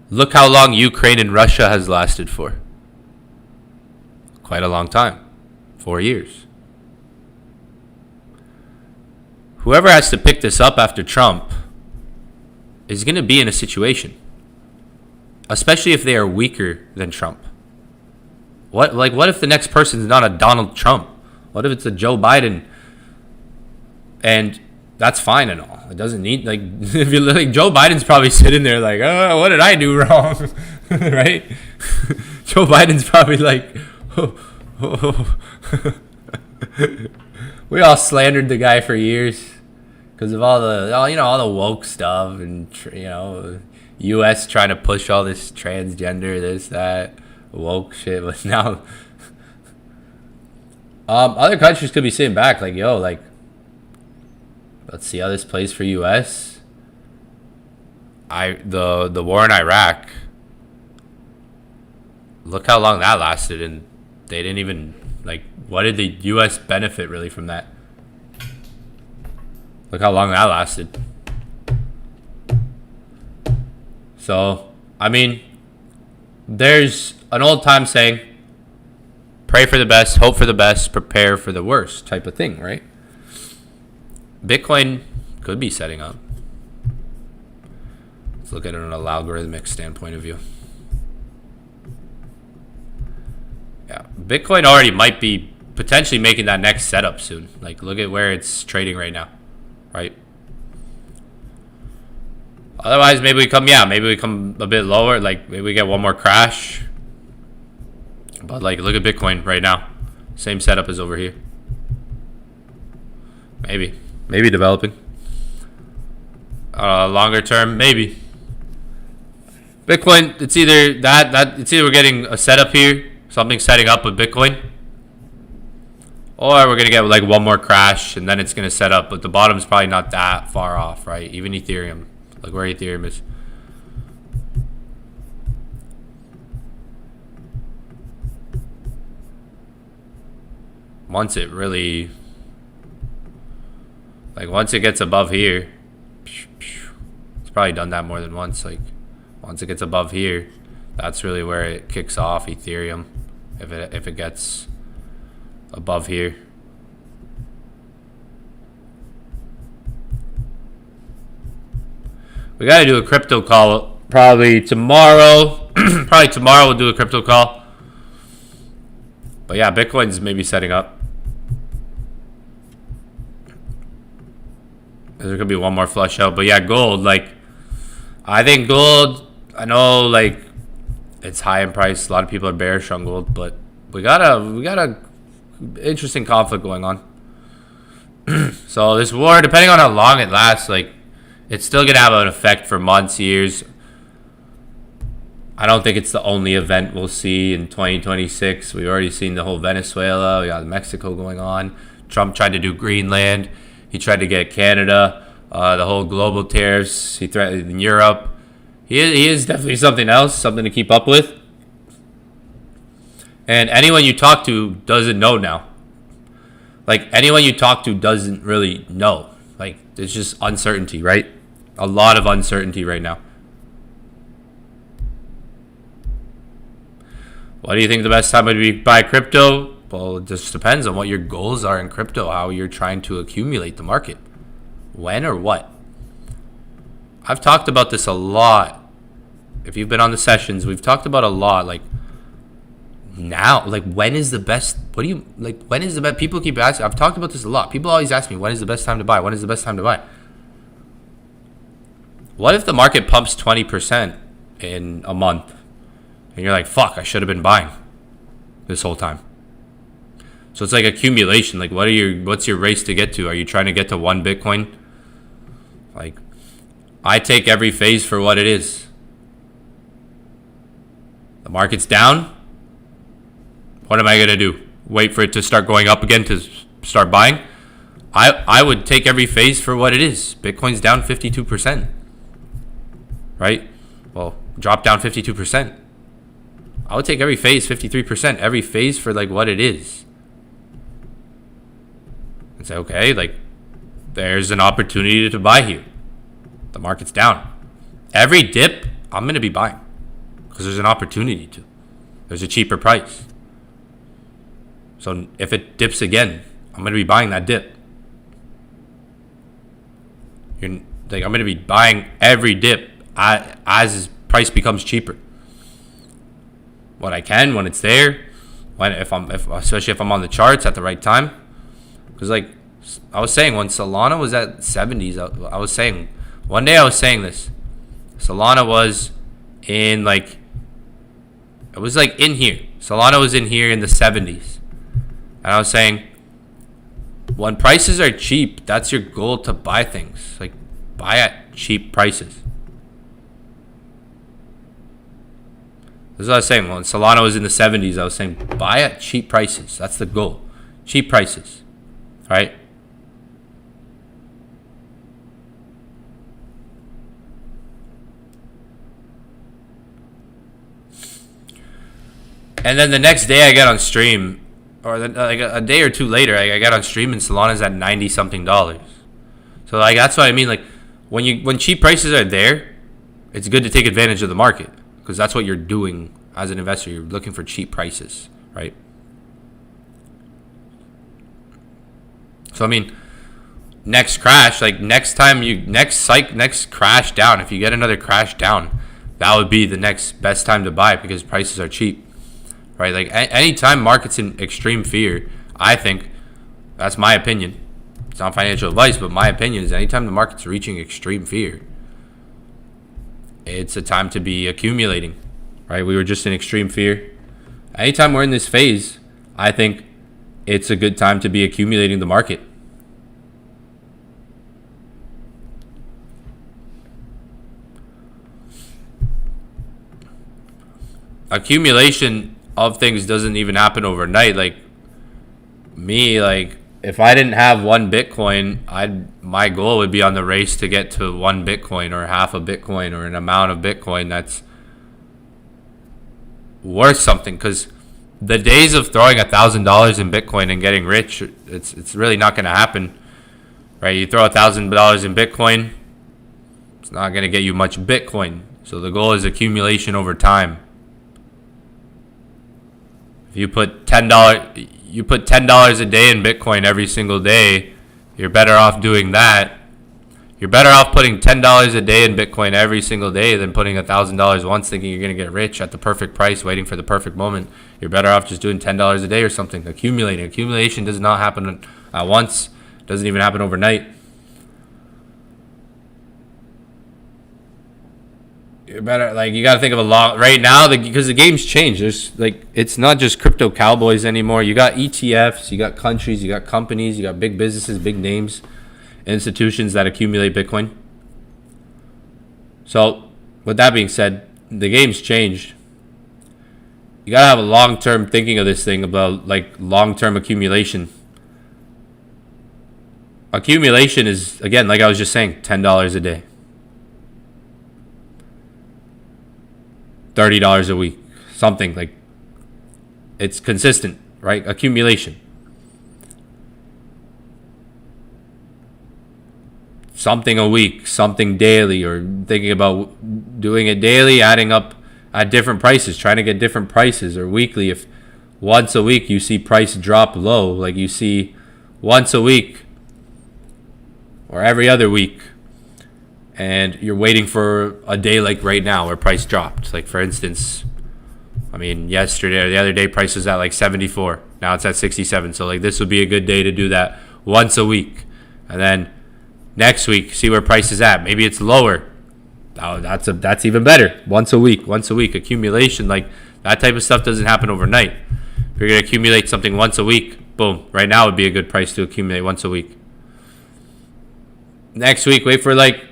Look how long Ukraine and Russia has lasted for. Quite a long time. 4 years. Whoever has to pick this up after Trump is going to be in a situation. Especially if they are weaker than Trump. What if the next person is not a Donald Trump? What if it's a Joe Biden? And that's fine and all. It doesn't need, like, if you like, Joe Biden's probably sitting there like, oh, what did I do wrong? Right? Joe Biden's probably like, oh. We all slandered the guy for years because of all the woke stuff and, U.S. trying to push all this transgender, this, that, woke shit. But now, other countries could be sitting back like, yo, like, let's see how this plays for U.S. The war in Iraq, look how long that lasted, and they didn't even, like, what did the U.S. benefit really from that? Look how long that lasted. So, I mean, there's an old time saying, pray for the best, hope for the best, prepare for the worst type of thing, right? Bitcoin could be setting up. Let's look at it on a logarithmic standpoint of view. Yeah, Bitcoin already might be potentially making that next setup soon. Like, look at where it's trading right now, right? Otherwise, maybe we come a bit lower. Like, maybe we get one more crash. But, like, look at Bitcoin right now. Same setup as over here. Maybe developing. Longer term, maybe. Bitcoin, it's either it's either we're getting a setup here, something setting up with Bitcoin, or we're gonna get like one more crash and then it's gonna set up. But the bottom's probably not that far off, right? Even Ethereum, look where Ethereum is. Once it really, like, once it gets above here, it's probably done that more than once. Like, once it gets above here, That's really where it kicks off Ethereum, if it gets above here. We gotta do a crypto call probably tomorrow. Probably tomorrow we'll do a crypto call. But yeah, Bitcoin's maybe setting up. There could be one more flush out. But yeah, gold, like, I think gold, I know, like, it's high in price. A lot of people are bearish on gold, but we got a interesting conflict going on. So this war, depending on how long it lasts, like, it's still gonna have an effect for months, years. I don't think it's the only event we'll see in 2026. We've already seen the whole Venezuela. We got Mexico going on. Trump tried to do Greenland. He tried to get Canada. The whole global tariffs. He threatened Europe. He is definitely something else, something to keep up with. And anyone you talk to doesn't know now. Like, anyone you talk to doesn't really know. Like, there's just uncertainty, right? A lot of uncertainty right now. What do you think the best time would be to buy crypto? Well, it just depends on what your goals are in crypto, how you're trying to accumulate the market. When or what? I've talked about this a lot. If you've been on the sessions, we've talked about a lot. Like, now, like, when is the best? What do you, like, when is the best? People keep asking. I've talked about this a lot. People always ask me, when is the best time to buy? When is the best time to buy? What if the market pumps 20% in a month? And you're like, fuck, I should have been buying this whole time. So it's like accumulation. Like, what's your race to get to? Are you trying to get to 1 Bitcoin? Like, I take every phase for what it is. The market's down. What am I going to do? Wait for it to start going up again to start buying? I would take every phase for what it is. Bitcoin's down 52%. Right? Well, drop down 52%. I would take every phase 53%. Every phase for, like, what it is. And say, okay, like, there's an opportunity to buy here. The market's down. Every dip, I'm going to be buying. Because there's an opportunity to. There's a cheaper price. So if it dips again, I'm going to be buying that dip. I'm going to be buying every dip as price becomes cheaper. What I can when it's there, especially if I'm on the charts at the right time. Because, like, I was saying when Solana was at 70s, I was saying, one day I was saying this. Solana was in, like, it was like in here. Solana was in here in the 70s. And I was saying, when prices are cheap, that's your goal, to buy things. Like, buy at cheap prices. This is what I was saying. When Solana was in the 70s, I was saying, buy at cheap prices. That's the goal. Cheap prices. Right? And then the next day I get on stream, or like a day or two later, I get on stream and Solana's at $90 something. So, like, that's what I mean. Like, when cheap prices are there, it's good to take advantage of the market, because that's what you're doing as an investor. You're looking for cheap prices, right? So, I mean, next crash, like, next crash down, if you get another crash down, that would be the next best time to buy, because prices are cheap. Right, like, anytime market's in extreme fear, I think, that's my opinion. It's not financial advice, but my opinion is anytime the market's reaching extreme fear, it's a time to be accumulating. Right, we were just in extreme fear. Anytime we're in this phase, I think it's a good time to be accumulating the market. Accumulation of things doesn't even happen overnight. Like, me, like, if I didn't have 1 Bitcoin, my goal would be on the race to get to 1 Bitcoin or half a Bitcoin or an amount of Bitcoin that's worth something. Because the days of throwing $1,000 in Bitcoin and getting rich, it's really not going to happen. Right? You throw $1,000 in Bitcoin, it's not going to get you much Bitcoin. So the goal is accumulation over time. If you put $10 a day in Bitcoin every single day, you're better off doing that. You're better off putting $10 a day in Bitcoin every single day than putting $1,000 once, thinking you're gonna get rich at the perfect price, waiting for the perfect moment. You're better off just doing $10 a day or something, accumulating. Accumulation does not happen at once. It doesn't even happen overnight. You're better, like, you got to think of a lot right now, because the game's changed. There's, like, it's not just crypto cowboys anymore. You got ETFs, you got countries, you got companies, you got big businesses, big names, institutions that accumulate Bitcoin. So with that being said, the game's changed. You got to have a long-term thinking of this thing about, like, long-term accumulation. Accumulation is, again, like I was just saying, $10 a day, $30 a week, something like, it's consistent, right? Accumulation. Something a week, something daily, or thinking about doing it daily, adding up at different prices, trying to get different prices, or weekly. If once a week you see price drop low, like you see once a week or every other week, and you're waiting for a day like right now where price dropped. Like, for instance, I mean, yesterday or the other day, price was at like 74. Now it's at 67. So, like, this would be a good day to do that once a week. And then next week, see where price is at. Maybe it's lower. Oh, that's even better. Once a week. Accumulation, like, that type of stuff doesn't happen overnight. If you're going to accumulate something once a week, boom, right now would be a good price to accumulate once a week. Next week, wait for, like,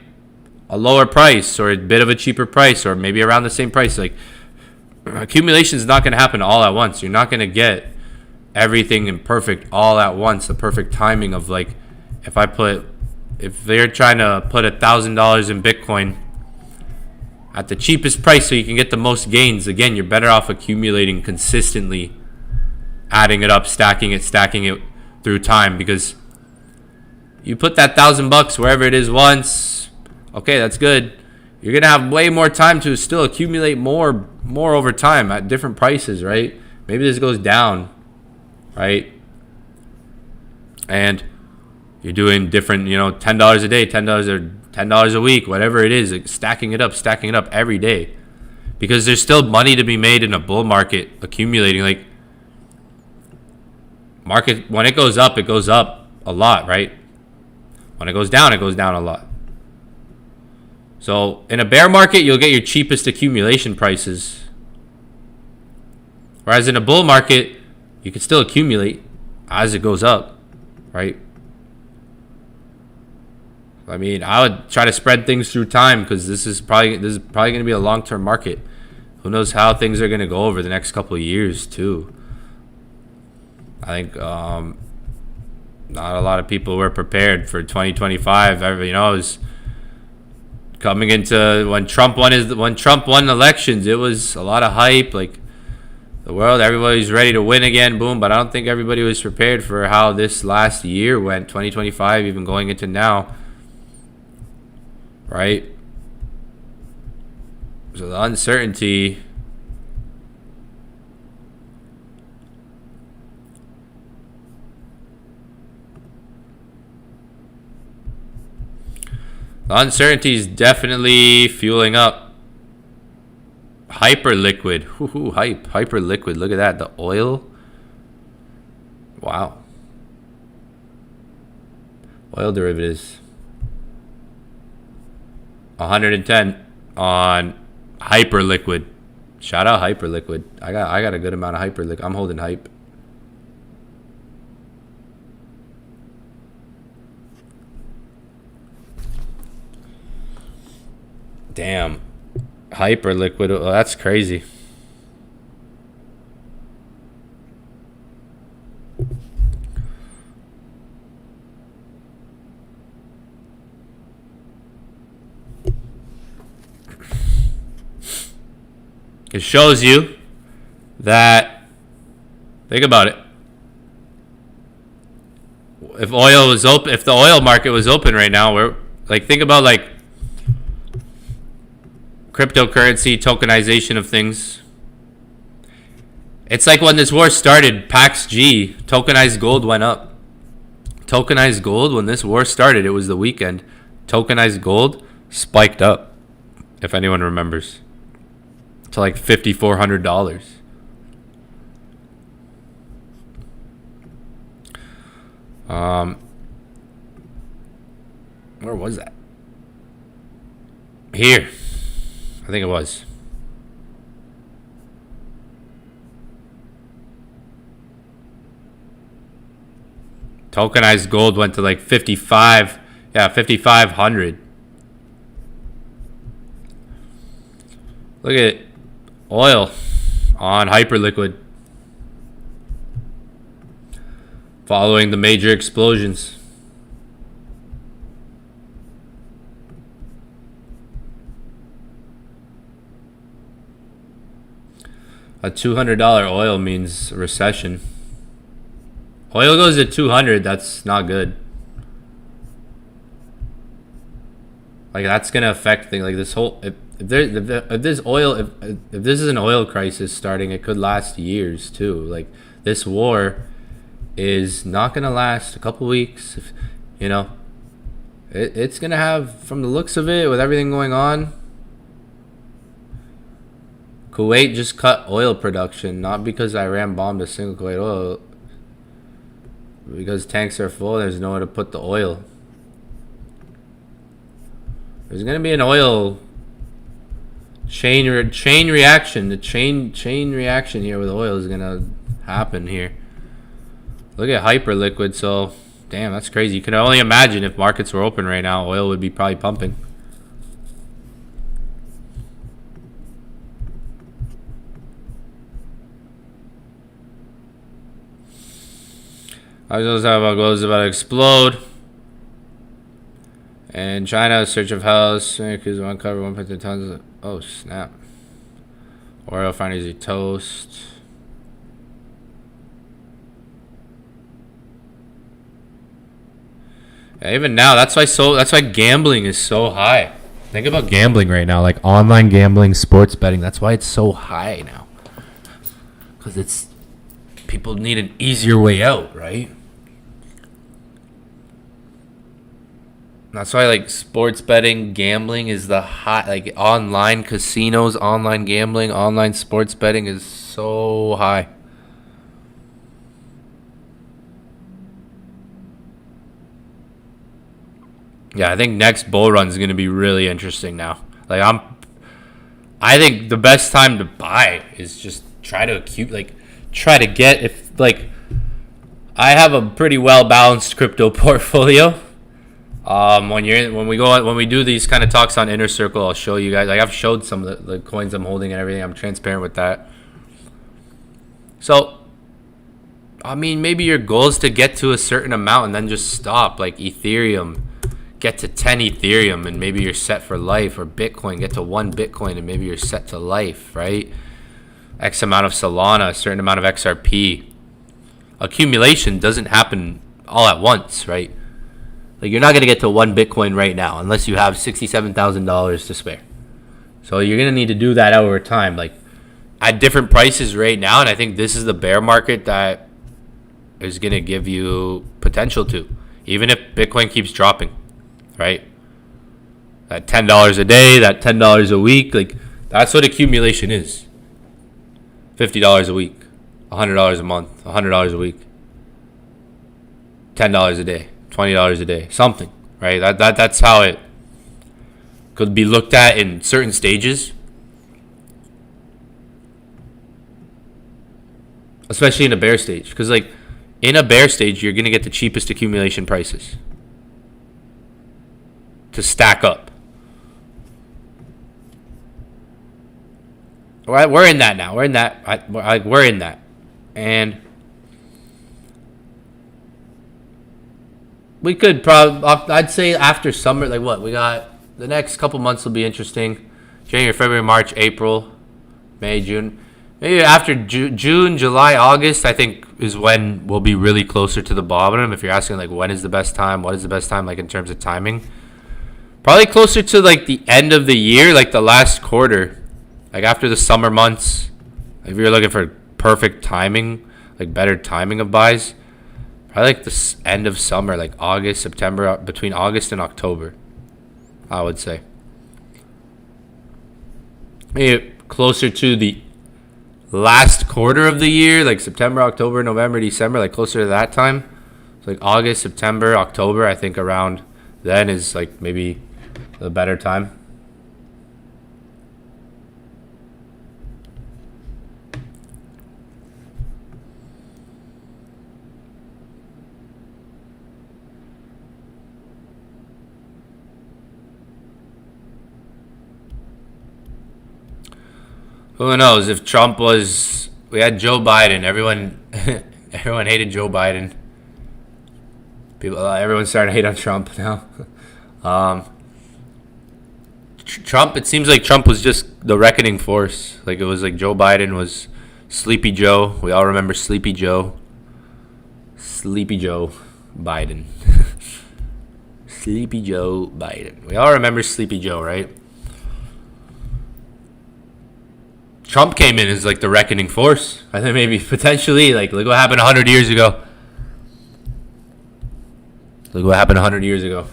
a lower price or a bit of a cheaper price, or maybe around the same price. Like, accumulation is not going to happen all at once. You're not going to get everything in perfect all at once. The perfect timing of, like, if they're trying to put $1,000 in Bitcoin at the cheapest price so you can get the most gains, again, you're better off accumulating consistently, adding it up, stacking it through time, because you put that $1,000 wherever it is once, okay, that's good. You're gonna have way more time to still accumulate more over time at different prices, right? Maybe this goes down, right? And you're doing different, $10 a day, $10 a week, whatever it is, like, stacking it up every day, because there's still money to be made in a bull market, accumulating. Like, market, when it goes up a lot, right? When it goes down a lot. So in a bear market, you'll get your cheapest accumulation prices. Whereas in a bull market, you can still accumulate as it goes up, right? I mean, I would try to spread things through time, because this is probably going to be a long-term market. Who knows how things are going to go over the next couple of years too. I think not a lot of people were prepared for 2025. It was coming into when Trump won elections. It was a lot of hype, like, the world, everybody's ready to win again, boom. But I don't think everybody was prepared for how this last year went, 2025, even going into now, right? So the uncertainty, is definitely fueling up. Hyper liquid. Hyper liquid. Look at that. The oil. Wow. Oil derivatives. 110 on hyper liquid. Shout out hyper liquid. I got a good amount of hyper liquid. I'm holding hype. Damn. Hyper liquid. Oh, that's crazy. It shows you that, think about it. If oil was open, if the oil market was open right now, we're like, think about like cryptocurrency, tokenization of things. It's like when this war started, Pax G, tokenized gold went up. Tokenized gold, when this war started, it was the weekend. Tokenized gold spiked up, if anyone remembers, to like $5,400. Where was that? Here. I think it was. Tokenized gold went to like 55. Yeah, 5,500. Look at it. Oil on hyperliquid. Following the major explosions. A $200 oil means recession. Oil goes to 200, that's not good. Like, that's gonna affect things. Like, this whole if this is an oil crisis starting, it could last years too. Like, this war is not gonna last a couple weeks. You know, it's gonna have, from the looks of it, with everything going on. Kuwait just cut oil production, not because Iran bombed a single Kuwait oil, because tanks are full. There's nowhere to put the oil. There's gonna be an oil chain reaction. The chain reaction here with oil is gonna happen here. Look at hyperliquid. So, damn, that's crazy. You can only imagine if markets were open right now, oil would be probably pumping. I was talking about gold is about to explode. And China, search of house, accused of uncover 1.2 tons of, oh snap. Oil refineries are toast. Yeah, even now, that's why gambling is so high. Think about gambling right now, like online gambling, sports betting. That's why it's so high now. Because people need an easier way out, right? That's why, like, sports betting, gambling is the hot, like, online casinos, online gambling, online sports betting is so high. Yeah, I think next bull run is going to be really interesting now. Like, I think the best time to buy is just try to get, if, like, I have a pretty well balanced crypto portfolio. When we do these kind of talks on Inner Circle, I'll show you guys. Like, I've showed some of the coins I'm holding and everything. I'm transparent with that. So, I mean, maybe your goal is to get to a certain amount and then just stop. Like Ethereum, get to 10 Ethereum and maybe you're set for life. Or Bitcoin, get to 1 Bitcoin and maybe you're set to life, right? X amount of Solana, a certain amount of XRP. Accumulation doesn't happen all at once, right? Like, you're not going to get to 1 Bitcoin right now unless you have $67,000 to spare. So you're going to need to do that over time, like at different prices right now. And I think this is the bear market that is going to give you potential to, even if Bitcoin keeps dropping, right? That $10 a day, that $10 a week, like, that's what accumulation is. $50 a week, $100 a month, $100 a week, $10 a day. $20 a day, something, right? That's how it could be looked at in certain stages, especially in a bear stage. Because, like, in a bear stage, you're gonna get the cheapest accumulation prices to stack up. All right, we're in that now. We're in that, and we could probably, I'd say after summer, like, what we got, the next couple months will be interesting. January, February, March, April, May, June. Maybe after June, July, August, I think is when we'll be really closer to the bottom. If you're asking, like, when is the best time, what is the best time, like, in terms of timing? Probably closer to, like, the end of the year, like the last quarter. Like, after the summer months, if you're looking for perfect timing, like better timing of buys, probably like the end of summer, like August, September, between August and October, I would say. Maybe closer to the last quarter of the year, like September, October, November, December, like closer to that time. So like August, September, October, I think around then is like maybe the better time. Who knows if Trump was? We had Joe Biden. Everyone hated Joe Biden. Everyone's starting to hate on Trump now. Trump. It seems like Trump was just the reckoning force. Like it was like Joe Biden was Sleepy Joe. We all remember Sleepy Joe. Sleepy Joe Biden. Sleepy Joe Biden. We all remember Sleepy Joe, right? Trump came in as like the reckoning force. I think maybe potentially, like, look what happened 100 years ago. Look what happened 100 years ago.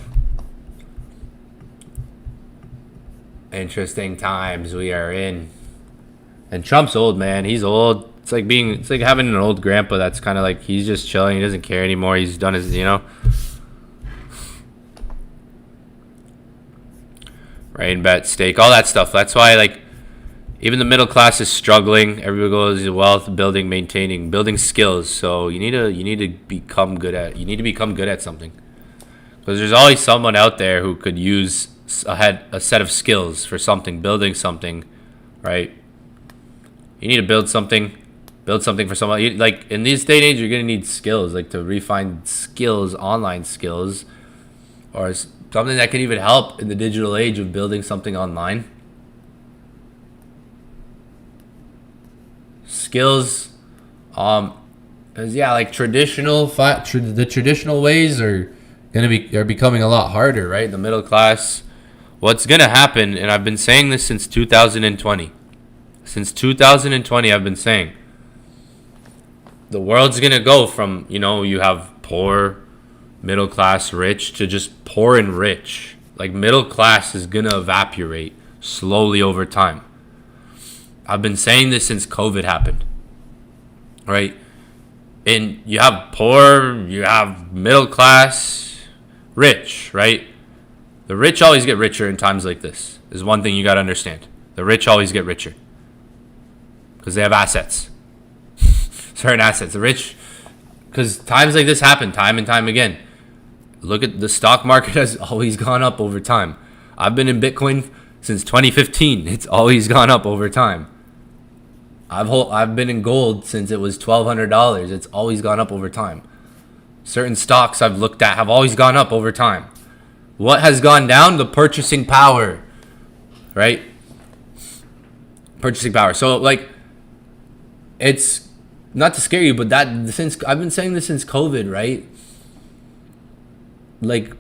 Interesting times we are in. And Trump's old, man. He's old. It's like having an old grandpa that's kind of like, he's just chilling. He doesn't care anymore. He's done his, rain bet, stake, all that stuff. That's why, like, even the middle class is struggling. Everybody goes wealth building, maintaining, building skills. So you need to become good at something. Because there's always someone out there who could use a set of skills for something, building something, right? You need to build something for someone. Like in this day and age, you're gonna need skills, like to refine skills, online skills, or something that can even help in the digital age of building something online. Skills, like the traditional ways are becoming a lot harder, right? The middle class, what's gonna happen, and I've been saying this since 2020. Since 2020, I've been saying the world's gonna go from you have poor, middle class, rich to just poor and rich. Like middle class is gonna evaporate slowly over time. I've been saying this since COVID happened, right? And you have poor, you have middle class, rich, right? The rich always get richer in times like this. There's one thing you got to understand. The rich always get richer because they have assets, certain assets. The rich, because times like this happen time and time again. Look at the stock market has always gone up over time. I've been in Bitcoin since 2015. It's always gone up over time. I've been in gold since it was $1,200. It's always gone up over time. Certain stocks I've looked at have always gone up over time. What has gone down? The purchasing power, right? Purchasing power. So like, it's not to scare you, but since I've been saying this since COVID, right? Like,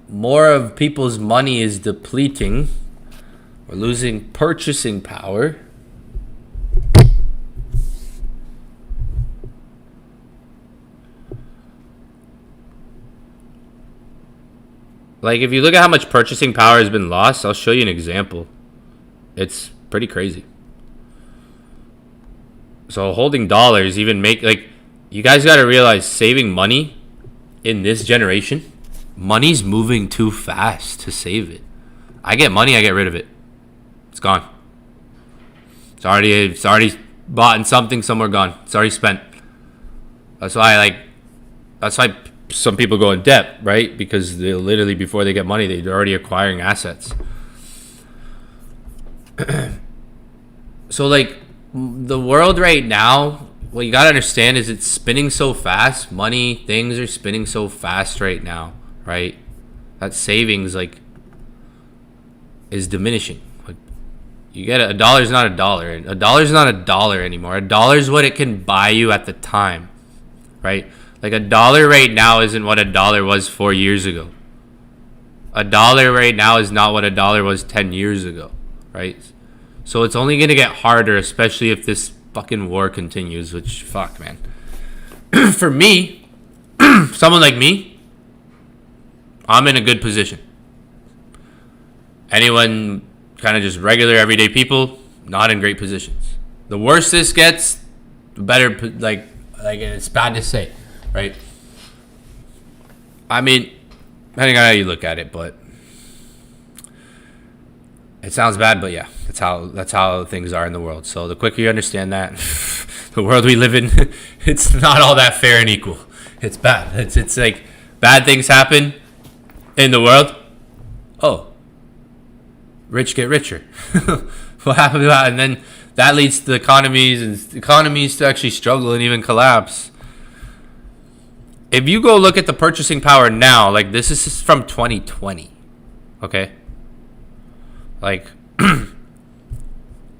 more of people's money is depleting. We're losing purchasing power. Like, if you look at how much purchasing power has been lost, I'll show you an example. It's pretty crazy. So holding dollars even you guys got to realize saving money in this generation, money's moving too fast to save it. I get money, I get rid of it. It's gone. It's already bought in something, somewhere gone. It's already spent. That's why some people go in debt, right? Because they literally, before they get money, they're already acquiring assets. So like the world right now, what you gotta understand is it's spinning so fast. Money, things are spinning so fast right now, right? That savings is diminishing. Like, you get a dollar's not a dollar. A dollar's not a dollar anymore. A dollar's what it can buy you at the time, right? Like a dollar right now isn't what a dollar was 4 years ago. A dollar right now is not what a dollar was 10 years ago, right? So it's only going to get harder, especially if this fucking war continues, which, fuck, man. For me, someone like me, I'm in a good position. Anyone kind of just regular, everyday people, not in great positions. The worse this gets, the better, like it's bad to say, right? I mean, depending on how you look at it, but it sounds bad, but yeah, that's how things are in the world. So the quicker you understand that, the world we live in, it's not all that fair and equal. It's bad. It's like bad things happen in the world. Oh, rich get richer. What happened to that? And then that leads to economies to actually struggle and even collapse. If you go look at the purchasing power now, like this is from 2020, okay? Like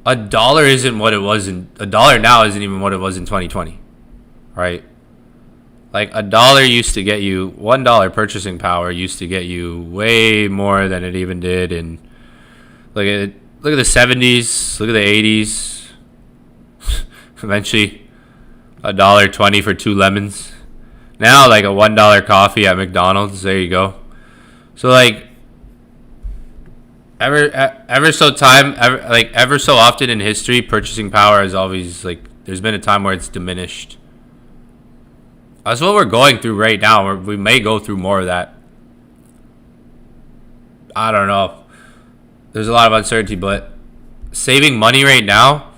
a dollar isn't what it was a dollar now isn't even what it was in 2020, right? Like a dollar used to get you $1 purchasing power used to get you way more than it even did in look at the 70s, look at the 80s. Eventually $1.20 for 2 lemons. Now like a $1 coffee at McDonald's, there you go. So like ever so often in history, purchasing power is always like there's been a time where it's diminished. That's what we're going through right now. We may go through more of that. I don't know. There's a lot of uncertainty, but saving money right now,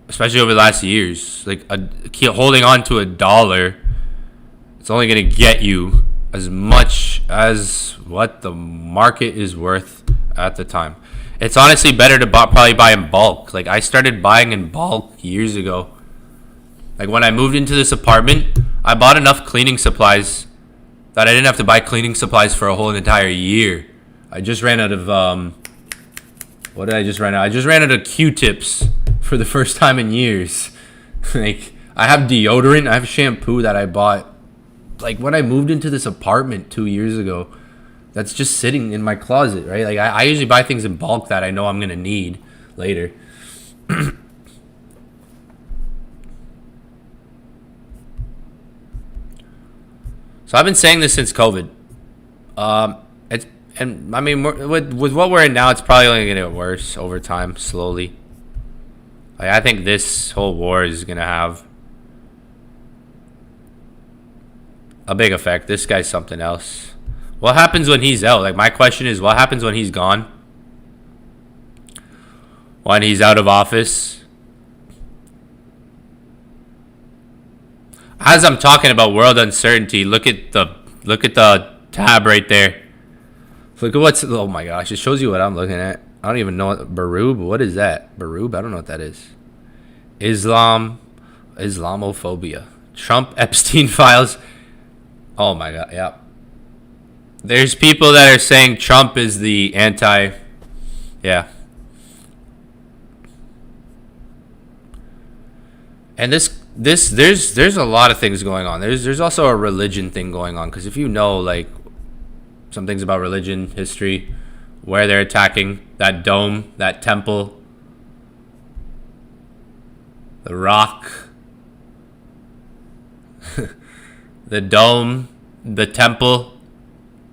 especially over the last years, like holding on to $1, it's only going to get you as much as what the market is worth at the time. It's honestly better to probably buy in bulk. Like I started buying in bulk years ago. Like when I moved into this apartment, I bought enough cleaning supplies that I didn't have to buy cleaning supplies for a whole entire year. I just ran out of what did I just run out? I just ran out of Q-tips for the first time in years. Like I have deodorant, I have shampoo that I bought like when I moved into this apartment 2 years ago. That's just sitting in my closet, right? Like I usually buy things in bulk that I know I'm gonna need later. So I've been saying this since COVID. And I mean, with what we're in now, it's probably only going to get worse over time, slowly. Like, I think this whole war is going to have a big effect. This guy's something else. What happens when he's out? Like, my question is, what happens when he's gone? When he's out of office? As I'm talking about world uncertainty, look at the tab right there. Look at oh my gosh, it shows you what I'm looking at. I don't even know what Barub. What is that? Barub? I don't know what that is. Islamophobia. Trump Epstein files. Oh my god, yeah. There's people that are saying Trump is the yeah. And there's a lot of things going on. There's also a religion thing going on, because if you know like some things about religion, history, where they're attacking, that dome, that temple, the rock, the dome, the temple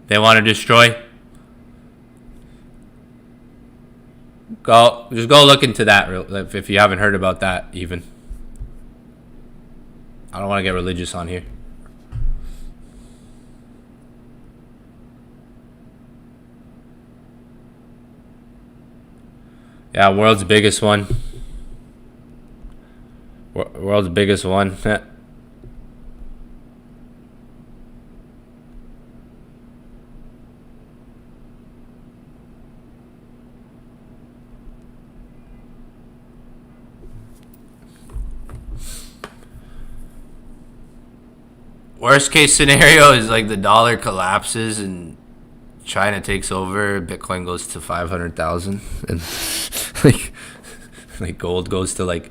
they want to destroy. Just go look into that if you haven't heard about that even. I don't want to get religious on here. Yeah, world's biggest one. World's biggest one. Worst case scenario is like the dollar collapses and China takes over, Bitcoin goes to 500,000, and like gold goes to like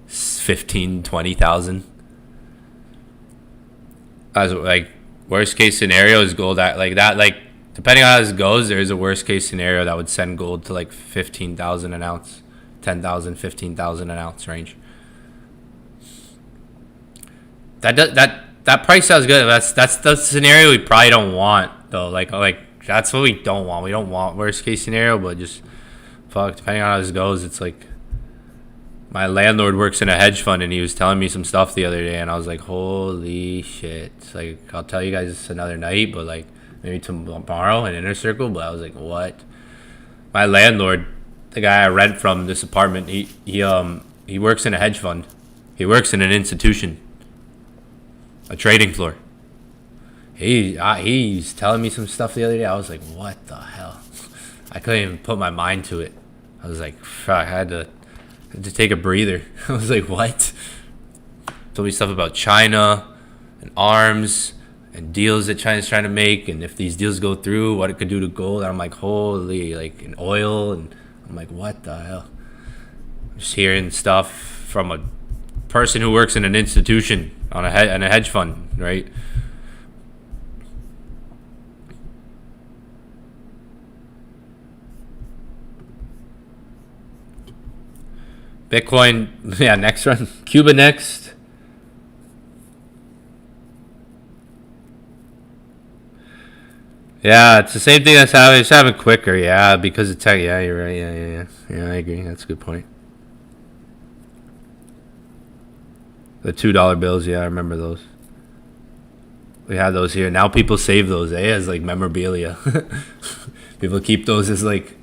15-20,000. As like worst case scenario is gold at like that. Like depending on how this goes, there is a worst case scenario that would send gold to like 15,000 an ounce, 10,000, 15,000 an ounce range. That price sounds good. That's the scenario we probably don't want though. Like that's what we don't want. We don't want worst case scenario, but just fuck. Depending on how this goes, it's like my landlord works in a hedge fund, and he was telling me some stuff the other day, and I was like, holy shit. It's like, I'll tell you guys another night, but like maybe tomorrow in Inner Circle. But I was like, what? My landlord, the guy I rent from this apartment, he works in a hedge fund. He works in an institution, a trading floor. He's telling me some stuff the other day. I was like, what the hell? I couldn't even put my mind to it. I was like, fuck, I had to take a breather. I was like, what? Told me stuff about China and arms and deals that China's trying to make, and if these deals go through, what it could do to gold. And I'm like, holy, like in oil. And I'm like, what the hell? I'm just hearing stuff from a person who works in an institution on a hedge fund, right? Bitcoin, yeah, next run. Cuba next. Yeah, it's the same thing that's happening. It's happening quicker, yeah, because it's tech. Yeah, you're right. Yeah, I agree. That's a good point. The $2 bills, yeah, I remember those. We had those here. Now people save those, as like memorabilia. People keep those as like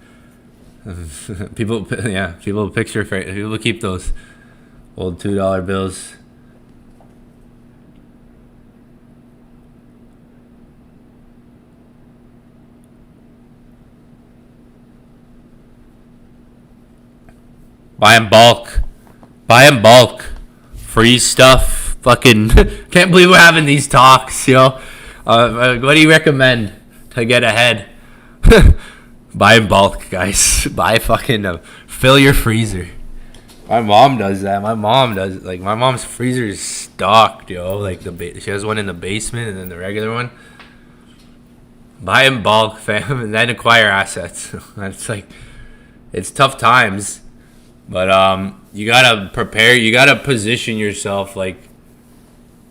people picture frame. People keep those old $2 bills. Buy in bulk, free stuff. Fucking can't believe we're having these talks, yo. What do you recommend to get ahead? Buy in bulk, guys. Buy fucking fill your freezer. My mom does that. My mom's freezer is stocked, yo. Like she has one in the basement and then the regular one. Buy in bulk, fam, and then acquire assets. It's like, it's tough times, but you gotta prepare. You gotta position yourself like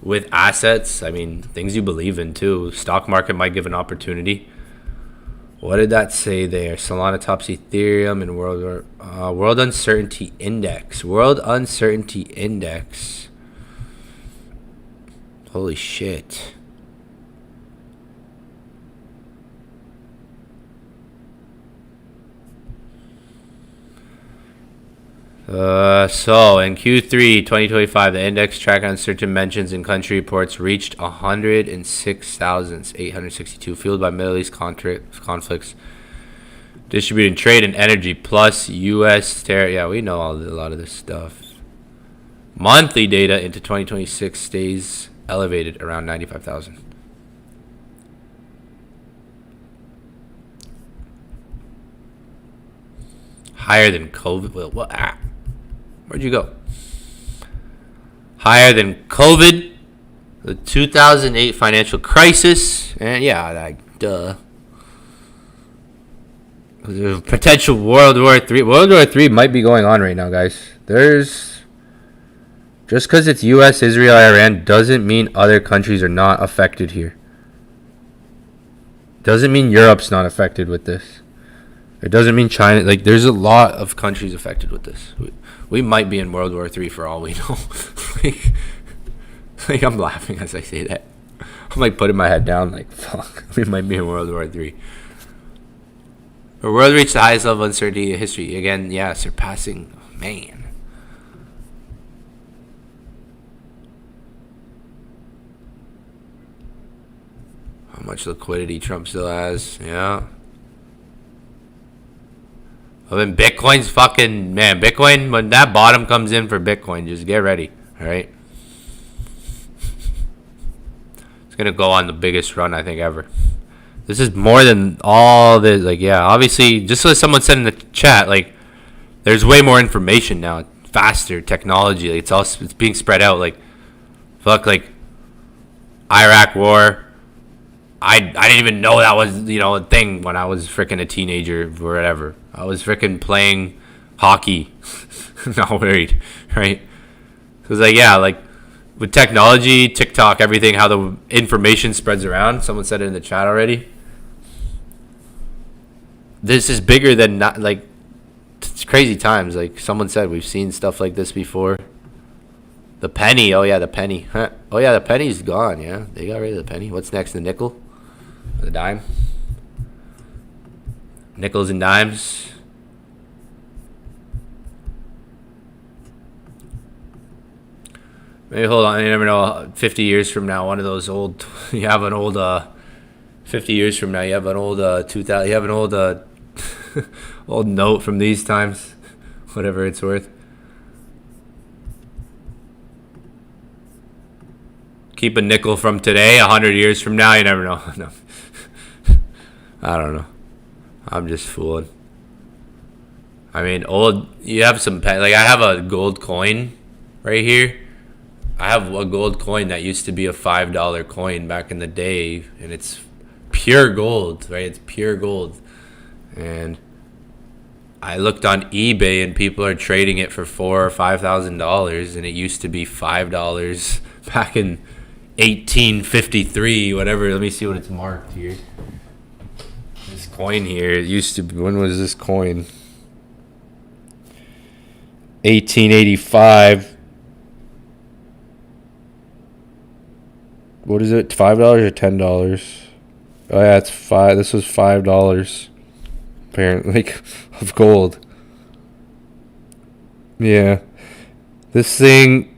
with assets. I mean, things you believe in too. Stock market might give an opportunity. What did that say there? Solana tops Ethereum and World Uncertainty Index. World Uncertainty Index. Holy shit. So in Q3 2025, the index track on certain mentions in country reports reached 106,862, fueled by Middle East conflicts, distributing trade and energy, plus U.S. tariff. Yeah, we know a lot of this stuff. Monthly data into 2026 stays elevated around 95,000. Higher than COVID. Well, what? Where'd you go? Higher than COVID, the 2008 financial crisis, and yeah, like, duh. There's a potential World War III. World War III might be going on right now, guys. Just because it's U.S., Israel, Iran doesn't mean other countries are not affected here. Doesn't mean Europe's not affected with this. It doesn't mean China. Like, there's a lot of countries affected with this. We might be in World War III for all we know. like, I'm laughing as I say that. I'm like putting my head down like, fuck, we might be in World War III. The world reached the highest level of uncertainty in history. Again, yeah, surpassing, man. How much liquidity Trump still has, yeah. Well, then Bitcoin's fucking, man, Bitcoin, when that bottom comes in for Bitcoin, just get ready, all right? It's going to go on the biggest run, I think, ever. This is more than all this, like, yeah, obviously, just as someone said in the chat, like, there's way more information now, faster technology, like, it's being spread out, like, fuck, like, Iraq war, I didn't even know that was, a thing when I was freaking a teenager or whatever. I was freaking playing hockey. Not worried, right? So it's like, yeah, like with technology, TikTok, everything, how the information spreads around. Someone said it in the chat already. This is bigger than not like it's crazy times. Like someone said, we've seen stuff like this before. The penny, oh yeah, the penny. Huh. Oh yeah, the penny's gone. Yeah, they got rid of the penny. What's next? The nickel, the dime, nickels and dimes. Maybe hold on. You never know. 50 years from now, one of those old. You have an old. 50 years from now, you have an old 2000. You have an old old note from these times, whatever it's worth. Keep a nickel from today. 100 years from now, you never know. No, I don't know. I'm just fooling. I mean, old. You have some like I have a gold coin right here. I have a gold coin that used to be a $5 coin back in the day, and it's pure gold, right? It's pure gold. And I looked on eBay, and people are trading it for $4,000 or $5,000, and it used to be $5 back in 1853, whatever. Let me see what it's marked here. This coin here, it used to be. When was this coin? 1885. What is it? $5 or $10? Oh yeah, it's $5. This was $5, apparently, of gold. Yeah, this thing,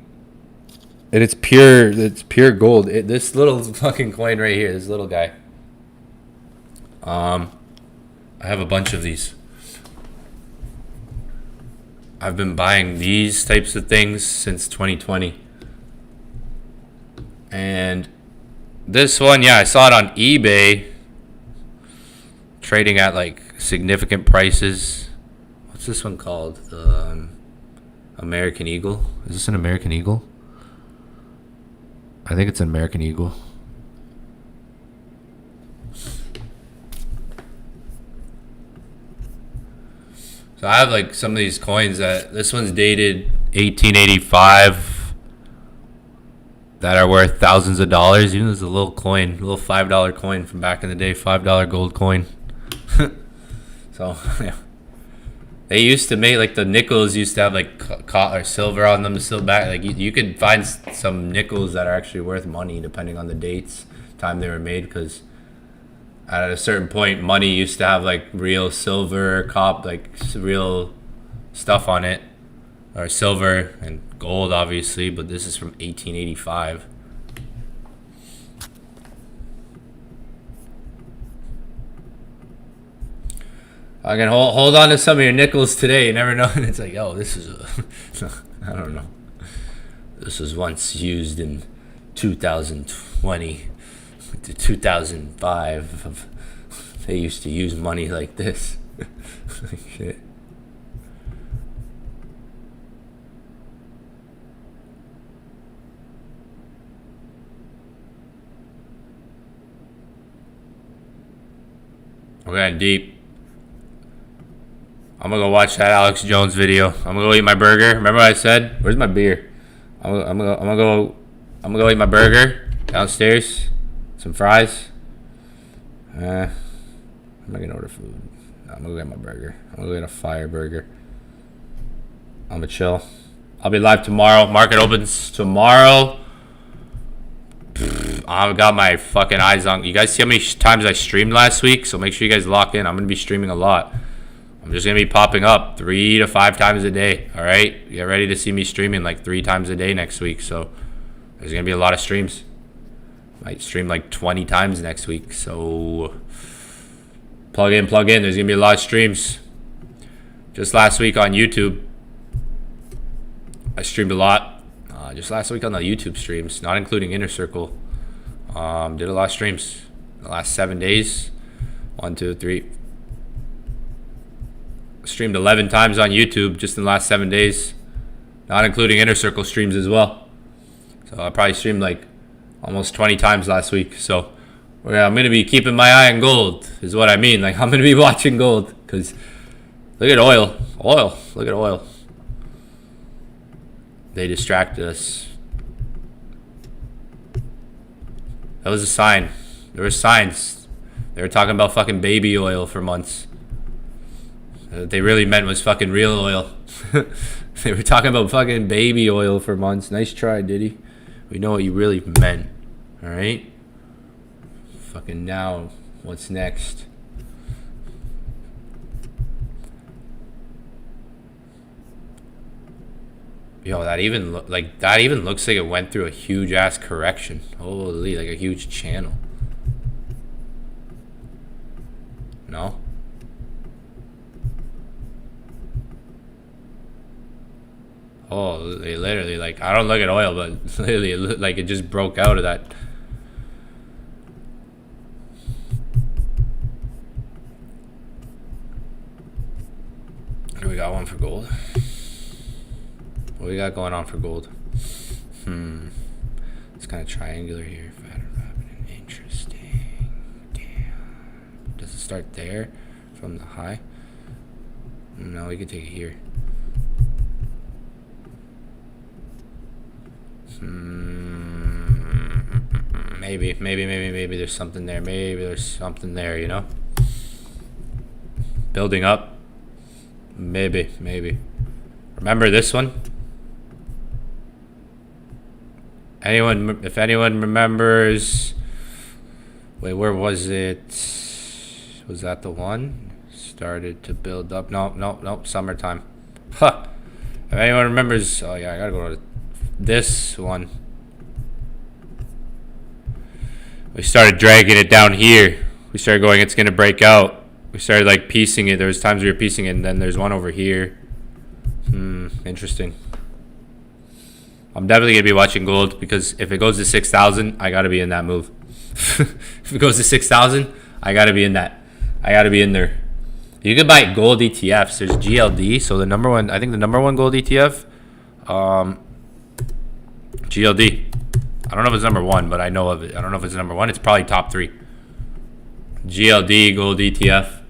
and it's pure. It's pure gold. This little fucking coin right here. This little guy. I have a bunch of these. I've been buying these types of things since 2020, and this one, yeah, I saw it on eBay, trading at like significant prices. What's this one called? The American Eagle. Is this an American Eagle? I think it's an American Eagle. So I have like some of these coins that this one's dated 1885. That are worth thousands of dollars. Even as a little coin, a little $5 coin from back in the day, $5 gold coin. So yeah, they used to make like the nickels used to have like or silver on them, still back. Like you could find some nickels that are actually worth money depending on the dates, time they were made. Because at a certain point, money used to have like real silver, like real stuff on it, or silver and gold, obviously, but this is from 1885. I can hold on to some of your nickels today. You never know. And it's like, oh, this is I don't know. This was once used in 2020 to 2005. They used to use money like this. Like shit. We're getting deep. I'm gonna go watch that Alex Jones video. I'm gonna go eat my burger. Remember what I said? Where's my beer? I'm gonna go eat my burger downstairs. Some fries. I'm not gonna order food. I'm gonna go get my burger. I'm gonna go get a fire burger. I'm gonna chill. I'll be live tomorrow. Market opens tomorrow. I've got my fucking eyes on. You guys see how many times I streamed last week? So make sure you guys lock in. I'm going to be streaming a lot. I'm just going to be popping up 3 to 5 times a day. All right? Get ready to see me streaming like 3 times a day next week. So there's going to be a lot of streams. Might stream like 20 times next week. So plug in. There's going to be a lot of streams. Just last week on YouTube, I streamed a lot. Just last week on the YouTube streams, not including Inner Circle, did a lot of streams. The last 7 days, 1, 2, 3. Streamed 11 times on YouTube just in the last 7 days, not including Inner Circle streams as well. So I probably streamed like almost 20 times last week. So I'm going to be keeping my eye on gold, is what I mean. Like I'm going to be watching gold because Look at oil. Oil. Look at oil. They distracted us. That was a sign. There were signs. They were talking about fucking baby oil for months. What they really meant was fucking real oil. They were talking about fucking baby oil for months. Nice try, Diddy. We know what you really meant. Alright? Fucking now, what's next? Yo, that even looks like it went through a huge ass correction. Holy, like a huge channel. No? Oh, they literally, like, I don't look at oil, but literally, it looked like it just broke out of that. Here we got one for gold. What we got going on for gold? It's kind of triangular here. Interesting. Damn. Does it start there from the high? No, we can take it here. Maybe there's something there. Maybe there's something there, you know? Building up. Maybe. Remember this one? If anyone remembers, wait, where was it? Was that the one? Started to build up. No, summertime. Huh. If anyone remembers, oh yeah, I gotta go to this one. We started dragging it down here. We started going, it's gonna break out. We started like piecing it. There was times we were piecing it, and then there's one over here. Interesting. I'm definitely gonna be watching gold, because if it goes to 6,000, I gotta be in that move. If it goes to 6,000, I gotta be in that. I gotta be in there. You can buy gold ETFs. There's GLD. So the number one gold ETF, GLD. I don't know if it's number one, but I know of it. I don't know if it's number one. It's probably top 3. GLD gold ETF.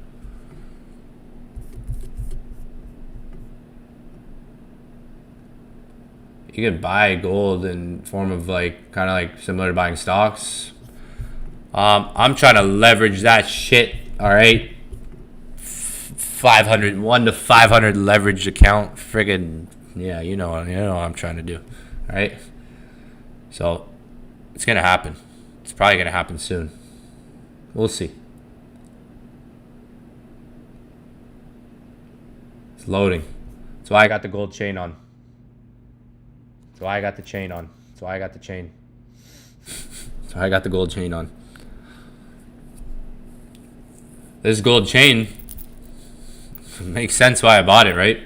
You can buy gold in form of like kind of like similar to buying stocks. I'm trying to leverage that shit. All right, 1 to 500 leveraged account. Friggin' yeah, you know what I'm trying to do. All right, so it's gonna happen. It's probably gonna happen soon. We'll see. It's loading. That's why I got the gold chain on. That's why I got the chain on. That's why I got the chain. That's why I got the gold chain on. This gold chain makes sense why I bought it, right?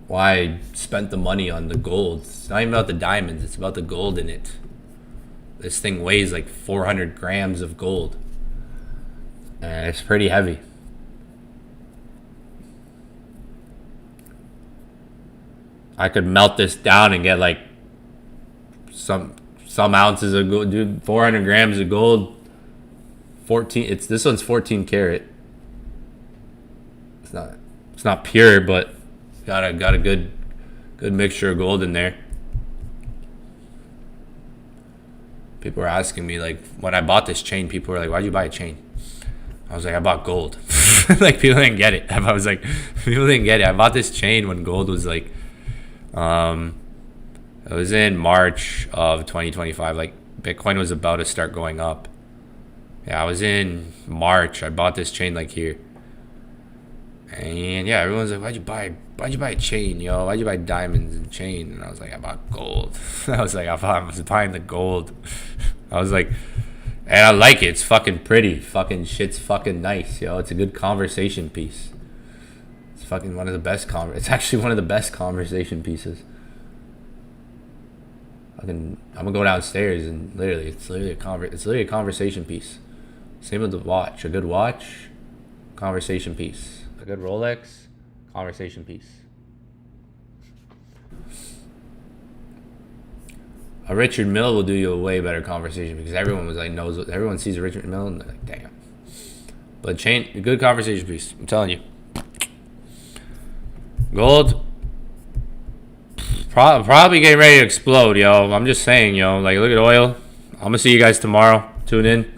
Why I spent the money on the gold. It's not even about the diamonds. It's about the gold in it. This thing weighs like 400 grams of gold. And it's pretty heavy. I could melt this down and get like some ounces of gold, dude. 400 grams of gold. 14. This one's 14 karat. It's not pure, but got a good mixture of gold in there. People were asking me, like, when I bought this chain, people were like, "Why'd you buy a chain?" I was like, "I bought gold." Like, people didn't get it. I was like, people didn't get it. I bought this chain when gold was like, it was in March of 2025. Like, Bitcoin was about to start going up. Yeah, I was in March. I bought this chain like here. And yeah, everyone's like, why'd you buy a chain, yo? Why'd you buy diamonds and chain? And I was like, I bought gold. I was buying the gold. I was like, and I like it. It's fucking pretty. Fucking shit's fucking nice, yo. It's a good conversation piece. It's fucking one of the best it's actually one of the best conversation pieces. I'm gonna go downstairs and it's literally a conversation piece. Same with the watch. A good watch, conversation piece. A good Rolex, conversation piece. A Richard Mille will do you a way better conversation, because everyone everyone sees a Richard Mille and they're like, damn. But a good conversation piece. I'm telling you, Gold probably getting ready to explode, yo. I'm just saying, yo. Like, look at oil. I'm gonna see you guys tomorrow. Tune in.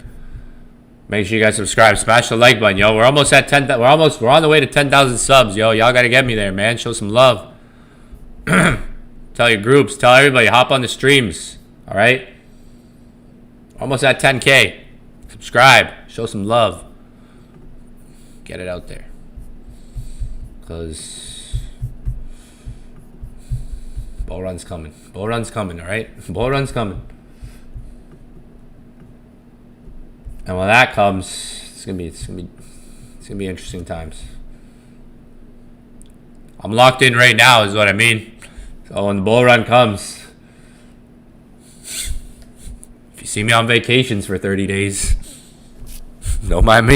Make sure you guys subscribe. Smash the like button, yo. We're almost at 10. We're on the way to 10,000 subs, yo. Y'all gotta get me there, man. Show some love. Tell your groups. Tell everybody. Hop on the streams. All right. Almost at 10K. Subscribe. Show some love. Get it out there. Because bull run's coming. Bull run's coming, all right? Bull run's coming. And when that comes, it's gonna be interesting times. I'm locked in right now, is what I mean. So when the bull run comes, if you see me on vacations for 30 days, don't mind me.